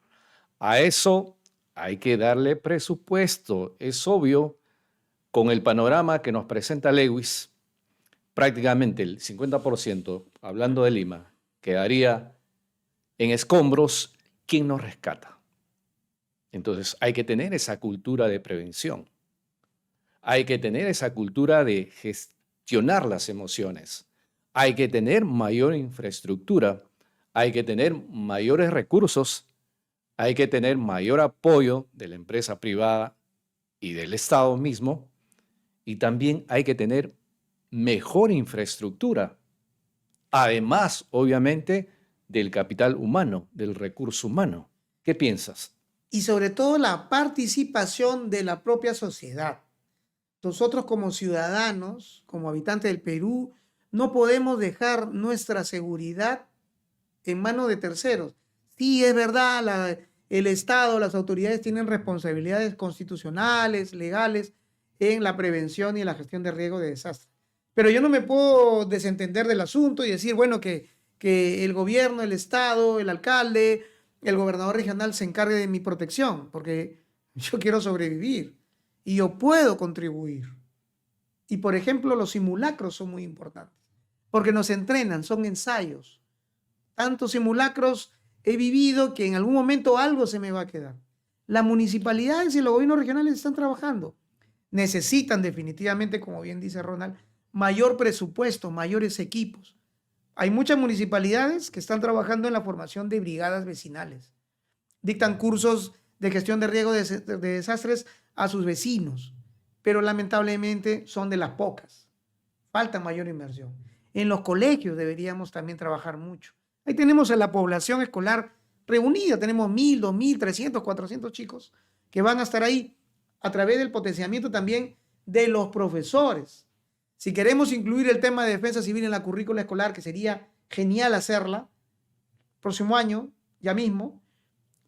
A eso hay que darle presupuesto. Es obvio, con el panorama que nos presenta Lewis, prácticamente el 50%, hablando de Lima, quedaría en escombros. ¿Quién nos rescata? Entonces hay que tener esa cultura de prevención. Hay que tener esa cultura de gestionar las emociones. Hay que tener mayor infraestructura. Hay que tener mayores recursos. Hay que tener mayor apoyo de la empresa privada y del Estado mismo. Y también hay que tener mejor infraestructura. Además, obviamente, del capital humano, del recurso humano. ¿Qué piensas? Y sobre todo la participación de la propia sociedad. Nosotros como ciudadanos, como habitantes del Perú, no podemos dejar nuestra seguridad en manos de terceros. Sí, es verdad, el Estado, las autoridades tienen responsabilidades constitucionales, legales, en la prevención y en la gestión de riesgo de desastre. Pero yo no me puedo desentender del asunto y decir, bueno, que el gobierno, el Estado, el alcalde, el gobernador regional se encargue de mi protección, porque yo quiero sobrevivir y yo puedo contribuir. Y, por ejemplo, los simulacros son muy importantes, porque nos entrenan, son ensayos. Tantos simulacros he vivido que en algún momento algo se me va a quedar. Las municipalidades y los gobiernos regionales están trabajando. Necesitan definitivamente, como bien dice Ronald, mayor presupuesto, mayores equipos. Hay muchas municipalidades que están trabajando en la formación de brigadas vecinales. Dictan cursos de gestión de riesgo de desastres a sus vecinos, pero lamentablemente son de las pocas. Falta mayor inversión. En los colegios deberíamos también trabajar mucho. Ahí tenemos a la población escolar reunida, tenemos 1,000, 2,000, 300, 400 chicos que van a estar ahí a través del potenciamiento también de los profesores. Si queremos incluir el tema de defensa civil en la currícula escolar, que sería genial hacerla, próximo año, ya mismo,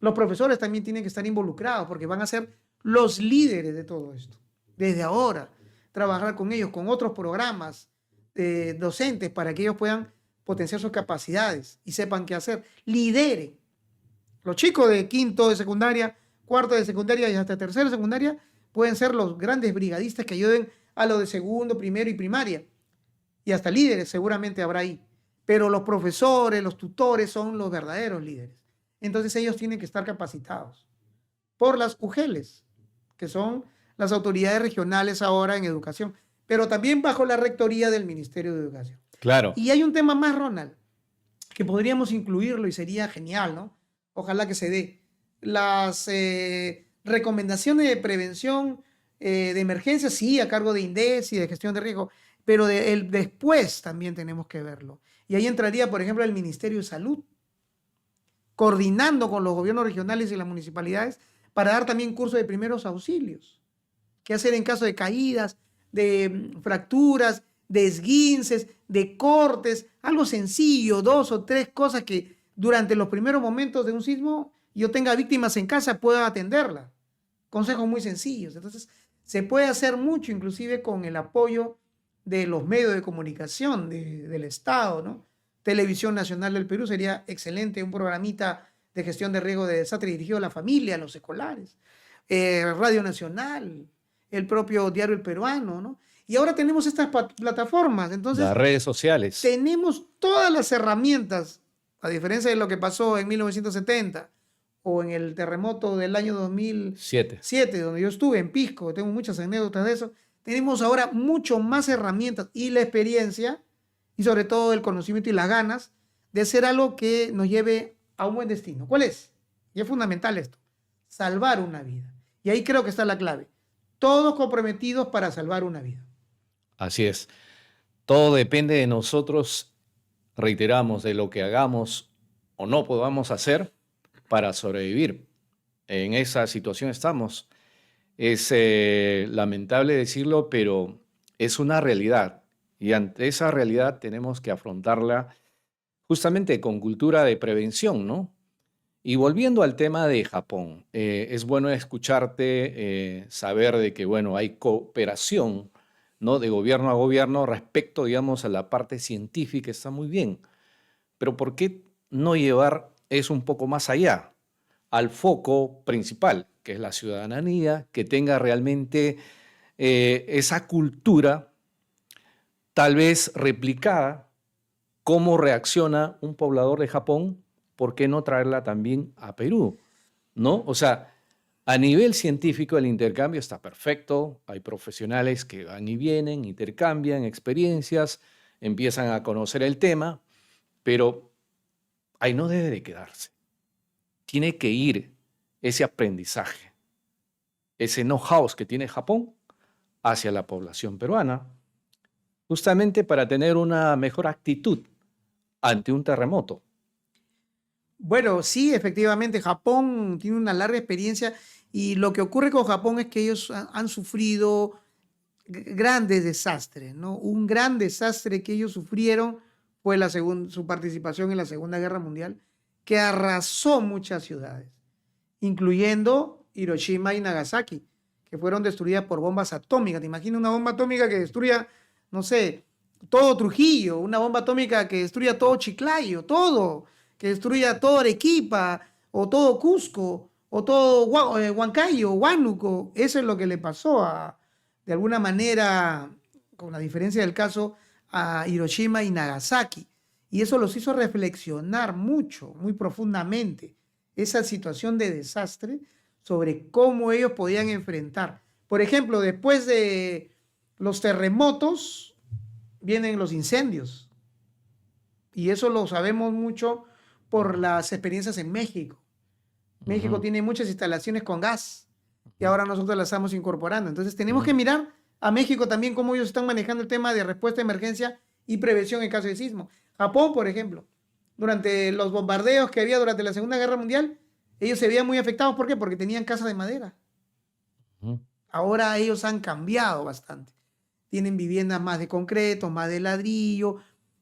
los profesores también tienen que estar involucrados porque van a ser los líderes de todo esto. Desde ahora, trabajar con ellos, con otros programas docentes para que ellos puedan potenciar sus capacidades y sepan qué hacer. Lideren. Los chicos de quinto de secundaria, cuarto de secundaria y hasta tercero de secundaria pueden ser los grandes brigadistas que ayuden a los de segundo, primero y primaria. Y hasta líderes seguramente habrá ahí. Pero los profesores, los tutores son los verdaderos líderes. Entonces ellos tienen que estar capacitados por las UGELes, que son las autoridades regionales ahora en educación, pero también bajo la rectoría del Ministerio de Educación. Claro. Y hay un tema más, Ronald, que podríamos incluirlo y sería genial, ¿no? Ojalá que se dé. Las recomendaciones de prevención de emergencia, sí, a cargo de INDES y de gestión de riesgo, pero después también tenemos que verlo. Y ahí entraría, por ejemplo, el Ministerio de Salud, coordinando con los gobiernos regionales y las municipalidades para dar también cursos de primeros auxilios. ¿Qué hacer en caso de caídas, de fracturas, de esguinces, de cortes, algo sencillo, 2 o 3 cosas que durante los primeros momentos de un sismo yo tenga víctimas en casa, pueda atenderla. Consejos muy sencillos. Entonces, se puede hacer mucho, inclusive con el apoyo de los medios de comunicación del Estado, ¿no? Televisión Nacional del Perú sería excelente, un programita de gestión de riesgo de desastre dirigido a la familia, a los escolares. Radio Nacional, el propio Diario El Peruano, ¿no? Y ahora tenemos estas plataformas, entonces Las redes sociales. tenemos todas las herramientas, a diferencia de lo que pasó en 1970 o en el terremoto del año 2007, 7. donde yo estuve en Pisco, tengo muchas anécdotas de eso. Tenemos ahora mucho más herramientas y la experiencia y sobre todo el conocimiento y las ganas de hacer algo que nos lleve a un buen destino. ¿Cuál es? Y es fundamental esto, salvar una vida. Y ahí creo que está la clave. Todos comprometidos para salvar una vida. Así es. Todo depende de nosotros, reiteramos, de lo que hagamos o no podamos hacer para sobrevivir. En esa situación estamos. Es lamentable decirlo, pero es una realidad. Y ante esa realidad tenemos que afrontarla justamente con cultura de prevención, ¿no? Y volviendo al tema de Japón, es bueno escucharte, saber de que, bueno, hay cooperación, ¿no? De gobierno a gobierno respecto, digamos, a la parte científica, está muy bien. Pero ¿por qué no llevar eso un poco más allá, al foco principal, que es la ciudadanía, que tenga realmente esa cultura, tal vez replicada, cómo reacciona un poblador de Japón? ¿Por qué no traerla también a Perú? ¿No? O sea, a nivel científico el intercambio está perfecto, hay profesionales que van y vienen, intercambian experiencias, empiezan a conocer el tema, pero ahí no debe de quedarse. Tiene que ir ese aprendizaje, ese know-how que tiene Japón hacia la población peruana, justamente para tener una mejor actitud ante un terremoto. Bueno, sí, efectivamente, Japón tiene una larga experiencia y lo que ocurre con Japón es que ellos han sufrido grandes desastres, ¿no? Un gran desastre que ellos sufrieron fue su participación en la Segunda Guerra Mundial, que arrasó muchas ciudades, incluyendo Hiroshima y Nagasaki, que fueron destruidas por bombas atómicas. ¿Te imaginas una bomba atómica que destruya, no sé, todo Trujillo, una bomba atómica que destruya todo Chiclayo, todo, que destruya todo Arequipa, o todo Cusco, o todo Huancayo, Huánuco? Eso es lo que le pasó de alguna manera, con la diferencia del caso, a Hiroshima y Nagasaki. Y eso los hizo reflexionar mucho, muy profundamente, esa situación de desastre sobre cómo ellos podían enfrentar. Por ejemplo, después de los terremotos, vienen los incendios. Y eso lo sabemos mucho por las experiencias en México. México tiene muchas instalaciones con gas y ahora nosotros las estamos incorporando. Entonces tenemos que mirar a México también cómo ellos están manejando el tema de respuesta a emergencia y prevención en caso de sismo. Japón, por ejemplo, durante los bombardeos que había durante la Segunda Guerra Mundial, ellos se veían muy afectados. ¿Por qué? Porque tenían casas de madera. Ahora ellos han cambiado bastante. Tienen viviendas más de concreto, más de ladrillo,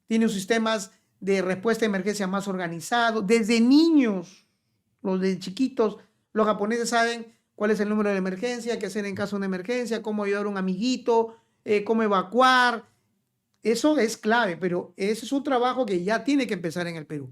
tienen sistemas de respuesta a emergencia más organizados. Desde niños, los de chiquitos, los japoneses saben cuál es el número de emergencia, qué hacer en caso de una emergencia, cómo ayudar a un amiguito, cómo evacuar. Eso es clave, pero ese es un trabajo que ya tiene que empezar en el Perú.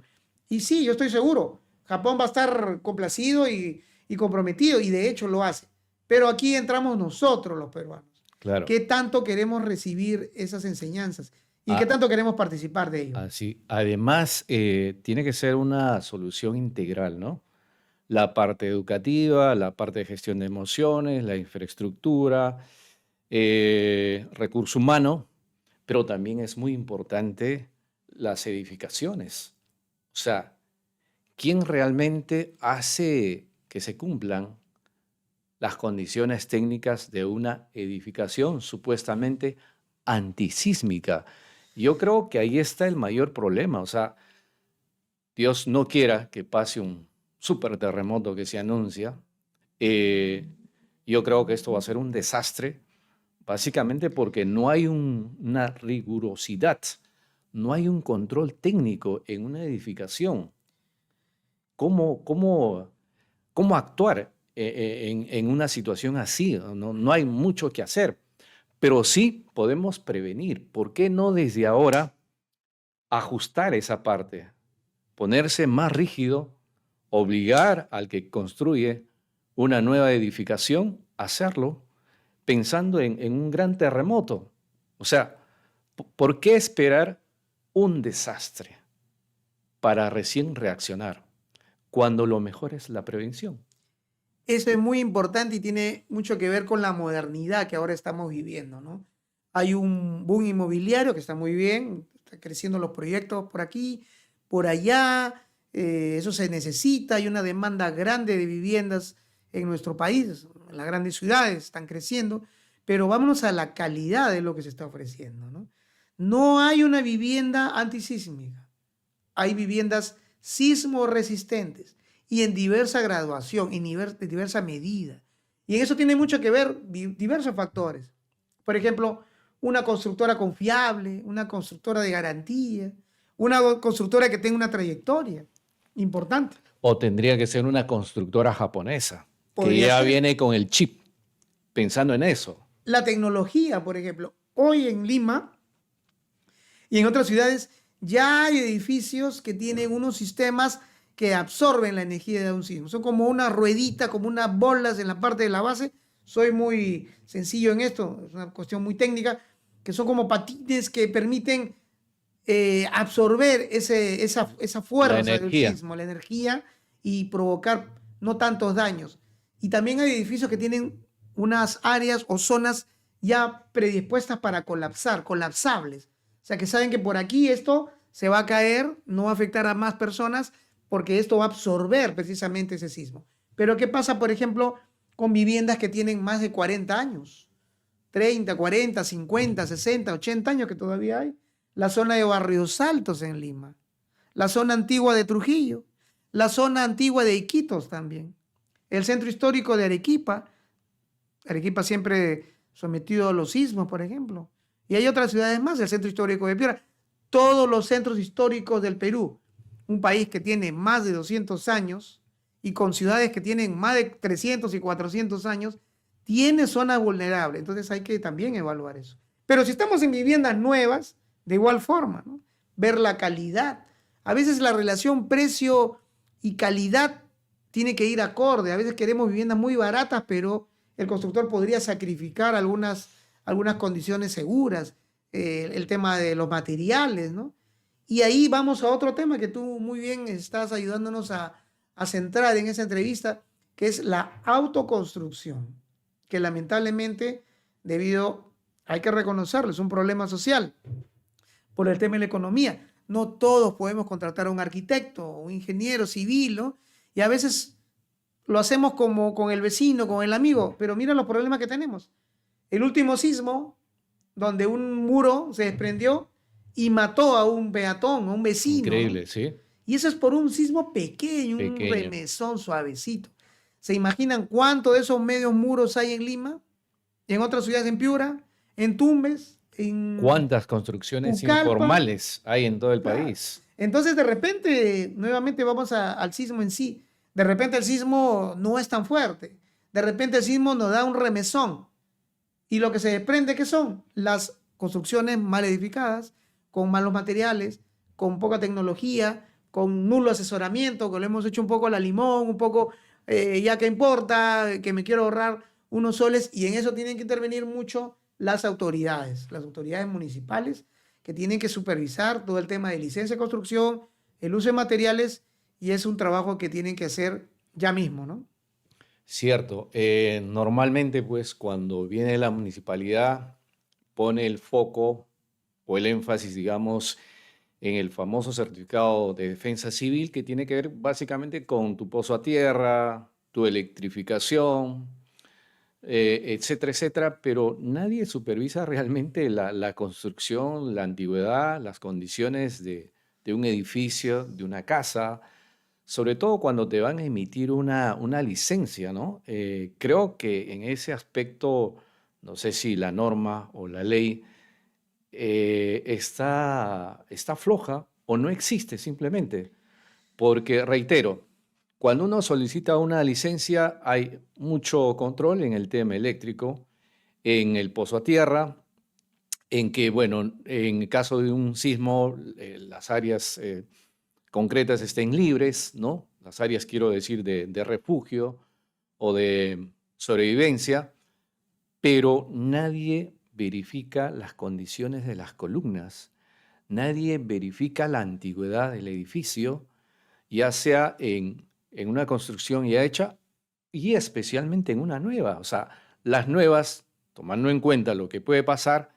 Y sí, yo estoy seguro, Japón va a estar complacido y comprometido, y de hecho lo hace. Pero aquí entramos nosotros, los peruanos. Claro. ¿Qué tanto queremos recibir esas enseñanzas? ¿Y qué tanto queremos participar de ello? Así. Además, tiene que ser una solución integral, ¿no? La parte educativa, la parte de gestión de emociones, la infraestructura, recurso humano, pero también es muy importante las edificaciones. O sea, ¿quién realmente hace que se cumplan las condiciones técnicas de una edificación supuestamente antisísmica? Yo creo que ahí está el mayor problema. O sea, Dios no quiera que pase un súper terremoto que se anuncia. Yo creo que esto va a ser un desastre, básicamente porque no hay una rigurosidad, no hay un control técnico en una edificación. ¿Cómo, cómo actuar en una situación así? No, no hay mucho que hacer, pero sí podemos prevenir. ¿Por qué no desde ahora ajustar esa parte? Ponerse más rígido, obligar al que construye una nueva edificación a hacerlo pensando en un gran terremoto. O sea, ¿por qué esperar un desastre para recién reaccionar cuando lo mejor es la prevención? Eso es muy importante y tiene mucho que ver con la modernidad que ahora estamos viviendo, ¿no? Hay un boom inmobiliario que está muy bien, está creciendo los proyectos por aquí, por allá, eso se necesita, hay una demanda grande de viviendas en nuestro país, las grandes ciudades están creciendo, pero vámonos a la calidad de lo que se está ofreciendo, ¿no? No hay una vivienda antisísmica, hay viviendas sismo resistentes y en diversa graduación, en diversa medida. Y en eso tiene mucho que ver diversos factores. Por ejemplo, una constructora confiable, una constructora de garantía, una constructora que tenga una trayectoria importante. ¿O tendría que ser una constructora japonesa que Podría ya ser. viene con el chip pensando en eso? La tecnología, por ejemplo, hoy en Lima y en otras ciudades ya hay edificios que tienen unos sistemas que absorben la energía de un sismo. Son como una ruedita, como unas bolas en la parte de la base. Soy muy sencillo en esto, es una cuestión muy técnica, que son como patines que permiten absorber esa La fuerza del energía. sismo, la energía y provocar no tantos daños. Y también hay edificios que tienen unas áreas o zonas ya predispuestas para colapsar, colapsables. O sea, que saben que por aquí esto se va a caer, no va a afectar a más personas porque esto va a absorber precisamente ese sismo. Pero ¿qué pasa, por ejemplo, con viviendas que tienen más de 40 años? 30, 40, 50, 60, 80 años que todavía hay. La zona de Barrios Altos en Lima, la zona antigua de Trujillo, la zona antigua de Iquitos también, el centro histórico de Arequipa, Arequipa siempre sometido a los sismos, por ejemplo, y hay otras ciudades más, el centro histórico de Piura, todos los centros históricos del Perú, un país que tiene más de 200 años y con ciudades que tienen más de 300 y 400 años, tiene zona vulnerable. Entonces hay que también evaluar eso. Pero si estamos en viviendas nuevas, de igual forma, ¿no? Ver la calidad. A veces la relación precio y calidad tiene que ir acorde. A veces queremos viviendas muy baratas, pero el constructor podría sacrificar algunas condiciones seguras, el tema de los materiales, ¿no? Y ahí vamos a otro tema que tú muy bien estás ayudándonos a centrar en esa entrevista, que es la autoconstrucción, que lamentablemente, debido, hay que reconocerlo, es un problema social por el tema de la economía. No todos podemos contratar a un arquitecto o un ingeniero civil, ¿no? Y a veces lo hacemos como con el vecino, con el amigo, pero mira los problemas que tenemos. El último sismo, donde un muro se desprendió y mató a un peatón, a un vecino, ¿no? Increíble, ¿sí? Y eso es por un sismo pequeño, un Pequeño. remesón suavecito. ¿Se imaginan cuánto de esos medios muros hay en Lima? En otras ciudades, en Piura, en Tumbes, en ¿Cuántas construcciones Pucallpa. informales hay en todo el Claro. país? Entonces, de repente, nuevamente vamos al sismo en sí. De repente el sismo no es tan fuerte. De repente el sismo nos da un remesón. Y lo que se desprende, ¿qué son? Las construcciones mal edificadas, con malos materiales, con poca tecnología, con nulo asesoramiento, que lo hemos hecho un poco a la limón, un poco, ya que importa, que me quiero ahorrar unos soles, y en eso tienen que intervenir mucho las autoridades municipales, que tienen que supervisar todo el tema de licencia de construcción, el uso de materiales, y es un trabajo que tienen que hacer ya mismo, ¿no? Cierto. Normalmente, pues, cuando viene la municipalidad, pone el foco o el énfasis, digamos, en el famoso certificado de defensa civil que tiene que ver básicamente con tu pozo a tierra, tu electrificación, etcétera, etcétera, pero nadie supervisa realmente la construcción, la antigüedad, las condiciones de un edificio, de una casa, sobre todo cuando te van a emitir una licencia, ¿no? Creo que en ese aspecto no sé si la norma o la ley está floja o no existe simplemente. Porque, reitero, cuando uno solicita una licencia hay mucho control en el tema eléctrico, en el pozo a tierra, en que, bueno, en caso de un sismo, las áreas concretas estén libres, ¿no? Las áreas, quiero decir, de refugio o de sobrevivencia, pero nadie verifica las condiciones de las columnas, nadie verifica la antigüedad del edificio, ya sea en una construcción ya hecha y especialmente en una nueva. O sea, las nuevas, tomando en cuenta lo que puede pasar,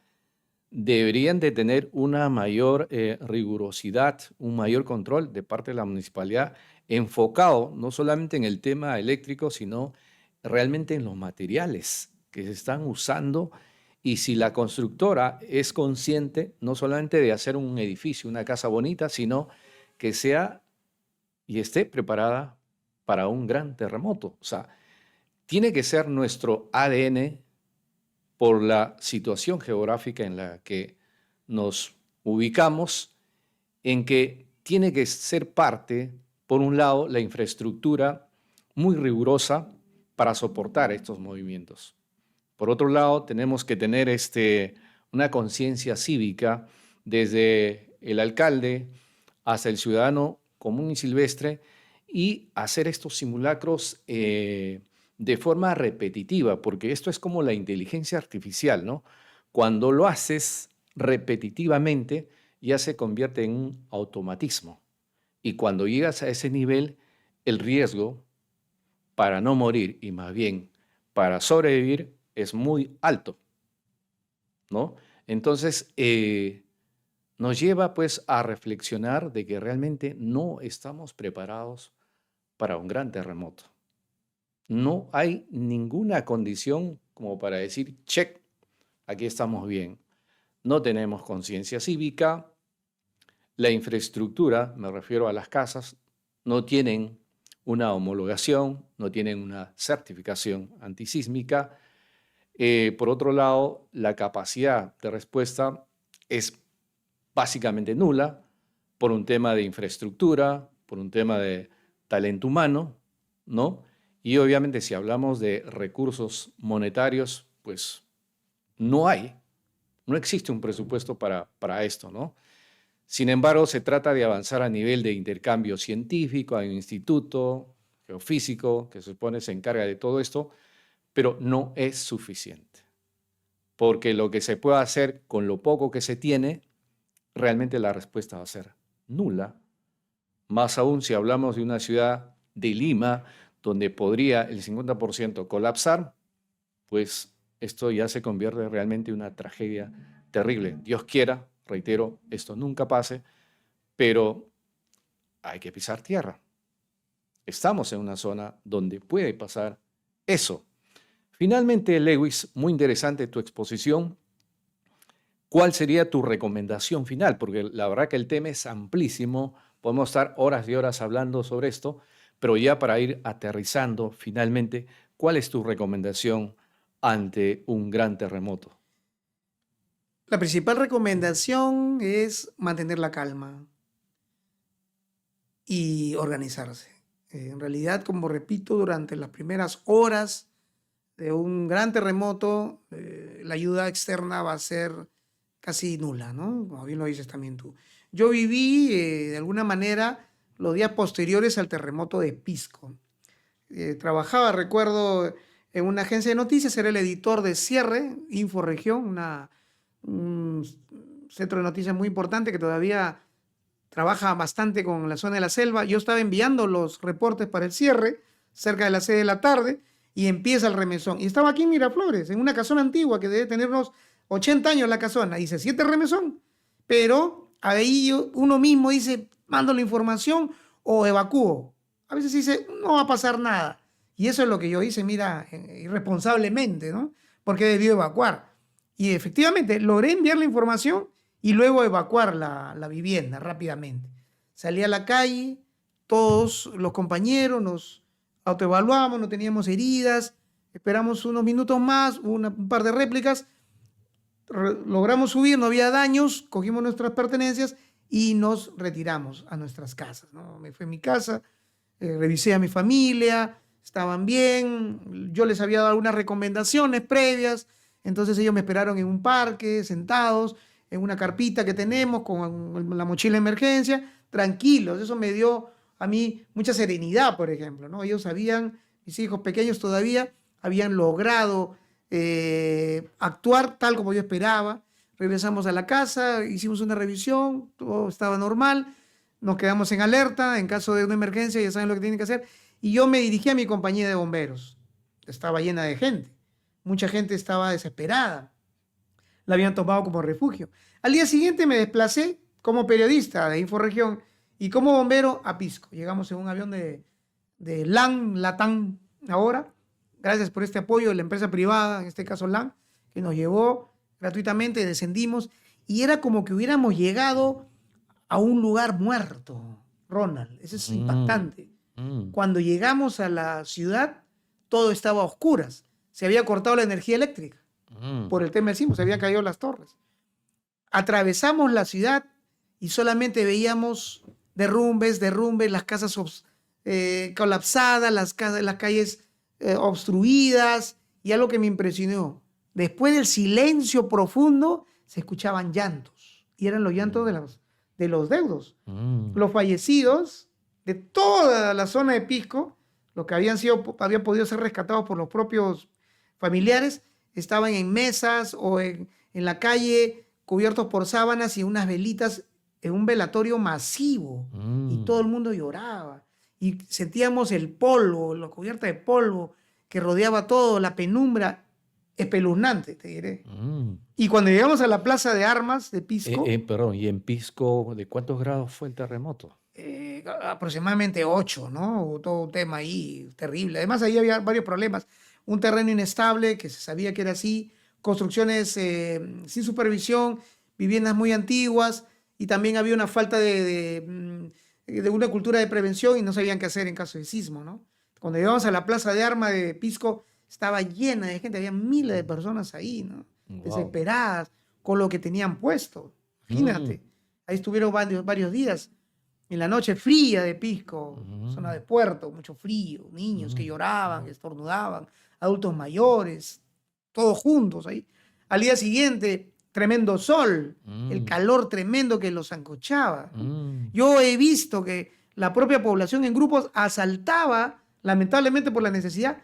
deberían de tener una mayor rigurosidad, un mayor control de parte de la municipalidad, enfocado no solamente en el tema eléctrico, sino realmente en los materiales que se están usando. Y si la constructora es consciente no solamente de hacer un edificio, una casa bonita, sino que sea y esté preparada para un gran terremoto. O sea, tiene que ser nuestro ADN por la situación geográfica en la que nos ubicamos, en que tiene que ser parte, por un lado, la infraestructura muy rigurosa para soportar estos movimientos. Por otro lado, tenemos que tener una conciencia cívica desde el alcalde hasta el ciudadano común y silvestre y hacer estos simulacros de forma repetitiva, porque esto es como la inteligencia artificial, ¿no? Cuando lo haces repetitivamente, ya se convierte en un automatismo. Y cuando llegas a ese nivel, el riesgo para no morir y más bien para sobrevivir es muy alto, ¿no? Entonces, nos lleva pues a reflexionar de que realmente no estamos preparados para un gran terremoto. No hay ninguna condición como para decir, check, aquí estamos bien. No tenemos conciencia cívica, la infraestructura, me refiero a las casas, no tienen una homologación, no tienen una certificación antisísmica. Por otro lado, la capacidad de respuesta es básicamente nula por un tema de infraestructura, por un tema de talento humano, ¿no? Y obviamente si hablamos de recursos monetarios, pues no hay, no existe un presupuesto para esto, ¿no? Sin embargo, se trata de avanzar a nivel de intercambio científico, hay un instituto geofísico que se supone se encarga de todo esto, pero no es suficiente, porque lo que se puede hacer con lo poco que se tiene, realmente la respuesta va a ser nula. Más aún si hablamos de una ciudad de Lima, donde podría el 50% colapsar, pues esto ya se convierte realmente en una tragedia terrible. Dios quiera, reitero, esto nunca pase, pero hay que pisar tierra. Estamos en una zona donde puede pasar eso. Finalmente, Lewis, muy interesante tu exposición. ¿Cuál sería tu recomendación final? Porque la verdad que el tema es amplísimo, podemos estar horas y horas hablando sobre esto, pero ya para ir aterrizando finalmente, ¿cuál es tu recomendación ante un gran terremoto? La principal recomendación es mantener la calma y organizarse. En realidad, como repito, durante las primeras horas de un gran terremoto, la ayuda externa va a ser casi nula, ¿no? Como bien lo dices también tú. Yo viví, de alguna manera, los días posteriores al terremoto de Pisco. Trabajaba, recuerdo, en una agencia de noticias, era el editor de Cierre, Inforegión, un centro de noticias muy importante que todavía trabaja bastante con la zona de la selva. Yo estaba enviando los reportes para el cierre, cerca de las 6 de la tarde, y empieza el remesón. Y estaba aquí en Miraflores, en una casona antigua que debe tener unos 80 años la casona, y se siente el remesón. Pero ahí uno mismo dice, mando la información o evacúo. A veces dice, no va a pasar nada. Y eso es lo que yo hice, mira, irresponsablemente, ¿no? Porque debió evacuar. Y efectivamente, logré enviar la información y luego evacuar la vivienda rápidamente. Salí a la calle, todos los compañeros nos autoevaluamos, no teníamos heridas, esperamos unos minutos más, un par de réplicas, logramos subir, no había daños, cogimos nuestras pertenencias y nos retiramos a nuestras casas, ¿no? Me fui a mi casa, revisé a mi familia, estaban bien, yo les había dado algunas recomendaciones previas, entonces ellos me esperaron en un parque, sentados, en una carpita que tenemos con la mochila de emergencia, tranquilos. Eso me dio a mí mucha serenidad, por ejemplo, ¿no? Ellos habían, mis hijos pequeños todavía, habían logrado actuar tal como yo esperaba. Regresamos a la casa, hicimos una revisión, todo estaba normal, nos quedamos en alerta, en caso de una emergencia ya saben lo que tienen que hacer, y yo me dirigí a mi compañía de bomberos. Estaba llena de gente, mucha gente estaba desesperada, la habían tomado como refugio. Al día siguiente me desplacé como periodista de Inforregión y como bombero a Pisco. Llegamos en un avión de LATAM ahora, gracias por este apoyo de la empresa privada, en este caso LAN, que nos llevó gratuitamente, descendimos, y era como que hubiéramos llegado a un lugar muerto, Ronald. Eso es impactante. Cuando llegamos a la ciudad, todo estaba a oscuras. Se había cortado la energía eléctrica por el tema del sismo, se habían caído las torres. Atravesamos la ciudad y solamente veíamos derrumbes, las casas colapsadas, las calles obstruidas, y algo que me impresionó, después del silencio profundo se escuchaban llantos, y eran los llantos de los deudos, los fallecidos de toda la zona de Pisco, los que habían podido ser rescatados por los propios familiares, estaban en mesas o en la calle, cubiertos por sábanas y unas velitas, en un velatorio masivo, y todo el mundo lloraba, y sentíamos el polvo, la cubierta de polvo que rodeaba todo, la penumbra espeluznante, te diré. Y cuando llegamos a la plaza de armas de Pisco, Perdón, ¿y en Pisco de cuántos grados fue el terremoto? aproximadamente 8, ¿no? Hubo todo un tema ahí terrible. Además, ahí había varios problemas. Un terreno inestable, que se sabía que era así, construcciones sin supervisión, viviendas muy antiguas, y también había una falta de una cultura de prevención y no sabían qué hacer en caso de sismo, ¿no? Cuando llegamos a la plaza de armas de Pisco, estaba llena de gente, había miles de personas ahí, ¿no? Wow. Desesperadas con lo que tenían puesto. Imagínate, ahí estuvieron varios días. En la noche fría de Pisco, zona de puerto, mucho frío, niños que lloraban, que estornudaban, adultos mayores, todos juntos ahí. Al día siguiente, tremendo sol, el calor tremendo que los ancochaba. Yo he visto que la propia población en grupos asaltaba, lamentablemente por la necesidad,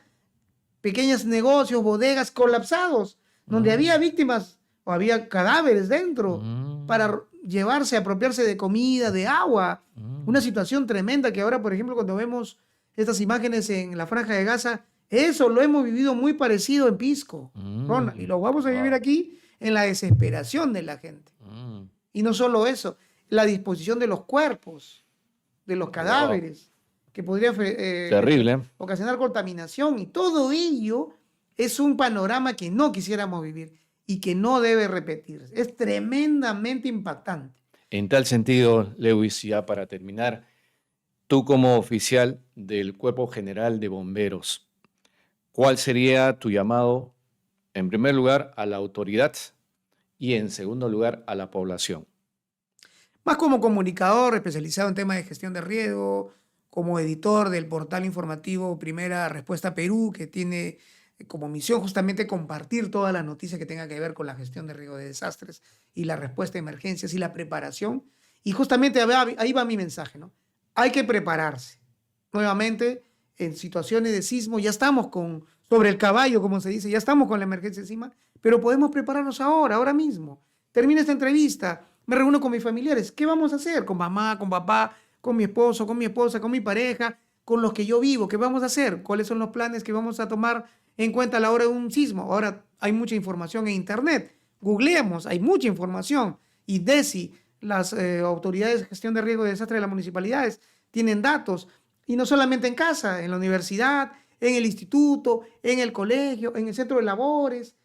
pequeños negocios, bodegas colapsados, donde había víctimas o había cadáveres dentro para llevarse, apropiarse de comida, de agua. Una situación tremenda que ahora, por ejemplo, cuando vemos estas imágenes en la Franja de Gaza, eso lo hemos vivido muy parecido en Pisco, Ronald, y lo vamos a vivir aquí en la desesperación de la gente. Y no solo eso, la disposición de los cuerpos, de los cadáveres, que podría terrible, ocasionar contaminación, y todo ello es un panorama que no quisiéramos vivir y que no debe repetirse. Es tremendamente impactante. En tal sentido, Lewis, ya para terminar, tú como oficial del Cuerpo General de Bomberos, ¿cuál sería tu llamado, en primer lugar, a la autoridad y en segundo lugar, a la población? Más como comunicador especializado en temas de gestión de riesgo, como editor del portal informativo Primera Respuesta Perú, que tiene como misión justamente compartir todas las noticias que tengan que ver con la gestión de riesgo de desastres y la respuesta a emergencias y la preparación. Y justamente ahí va mi mensaje, ¿no? Hay que prepararse. Nuevamente, en situaciones de sismo, ya estamos sobre el caballo, como se dice, ya estamos con la emergencia encima, pero podemos prepararnos ahora mismo. Termina esta entrevista, me reúno con mis familiares. ¿Qué vamos a hacer? Con mamá, con papá, con mi esposo, con mi esposa, con mi pareja, con los que yo vivo. ¿Qué vamos a hacer? ¿Cuáles son los planes que vamos a tomar en cuenta a la hora de un sismo? Ahora hay mucha información en internet. Googleemos, hay mucha información. Y DECI, las autoridades de gestión de riesgo de desastre de las municipalidades, tienen datos. Y no solamente en casa, en la universidad, en el instituto, en el colegio, en el centro de labores.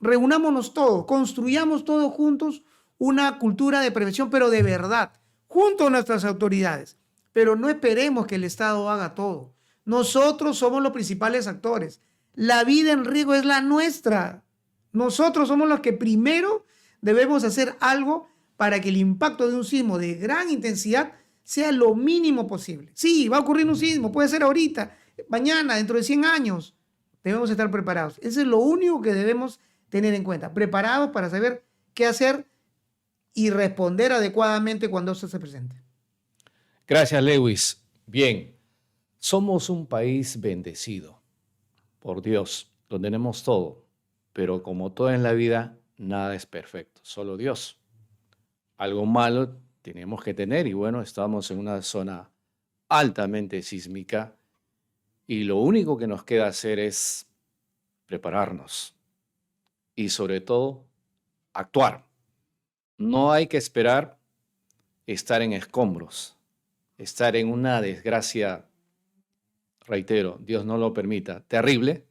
Reunámonos todos, construyamos todos juntos una cultura de prevención, pero de verdad, junto a nuestras autoridades. Pero no esperemos que el Estado haga todo. Nosotros somos los principales actores. La vida en riesgo es la nuestra. Nosotros somos los que primero debemos hacer algo para que el impacto de un sismo de gran intensidad sea lo mínimo posible. Sí, va a ocurrir un sismo, puede ser ahorita, mañana, dentro de 100 años. Debemos estar preparados. Eso es lo único que debemos tener en cuenta. Preparados para saber qué hacer y responder adecuadamente cuando eso se presente. Gracias, Lewis. Bien, somos un país bendecido por Dios, lo tenemos todo, pero como todo en la vida, nada es perfecto, solo Dios. Algo malo tenemos que tener y bueno, estamos en una zona altamente sísmica y lo único que nos queda hacer es prepararnos y sobre todo actuar. No hay que esperar estar en escombros, estar en una desgracia, reitero, Dios no lo permita, terrible.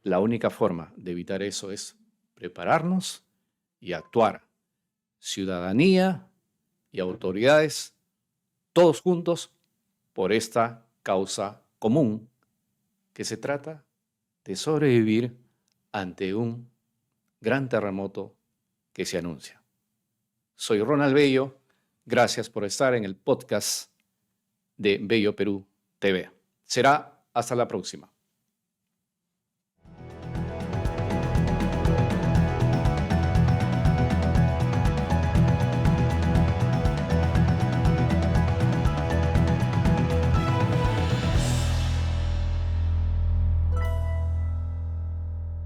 La única forma de evitar eso es prepararnos y actuar. Ciudadanía y autoridades, todos juntos por esta causa común que se trata de sobrevivir ante un gran terremoto que se anuncia. Soy Ronald Bello, gracias por estar en el podcast de Bello Perú TV. Será hasta la próxima.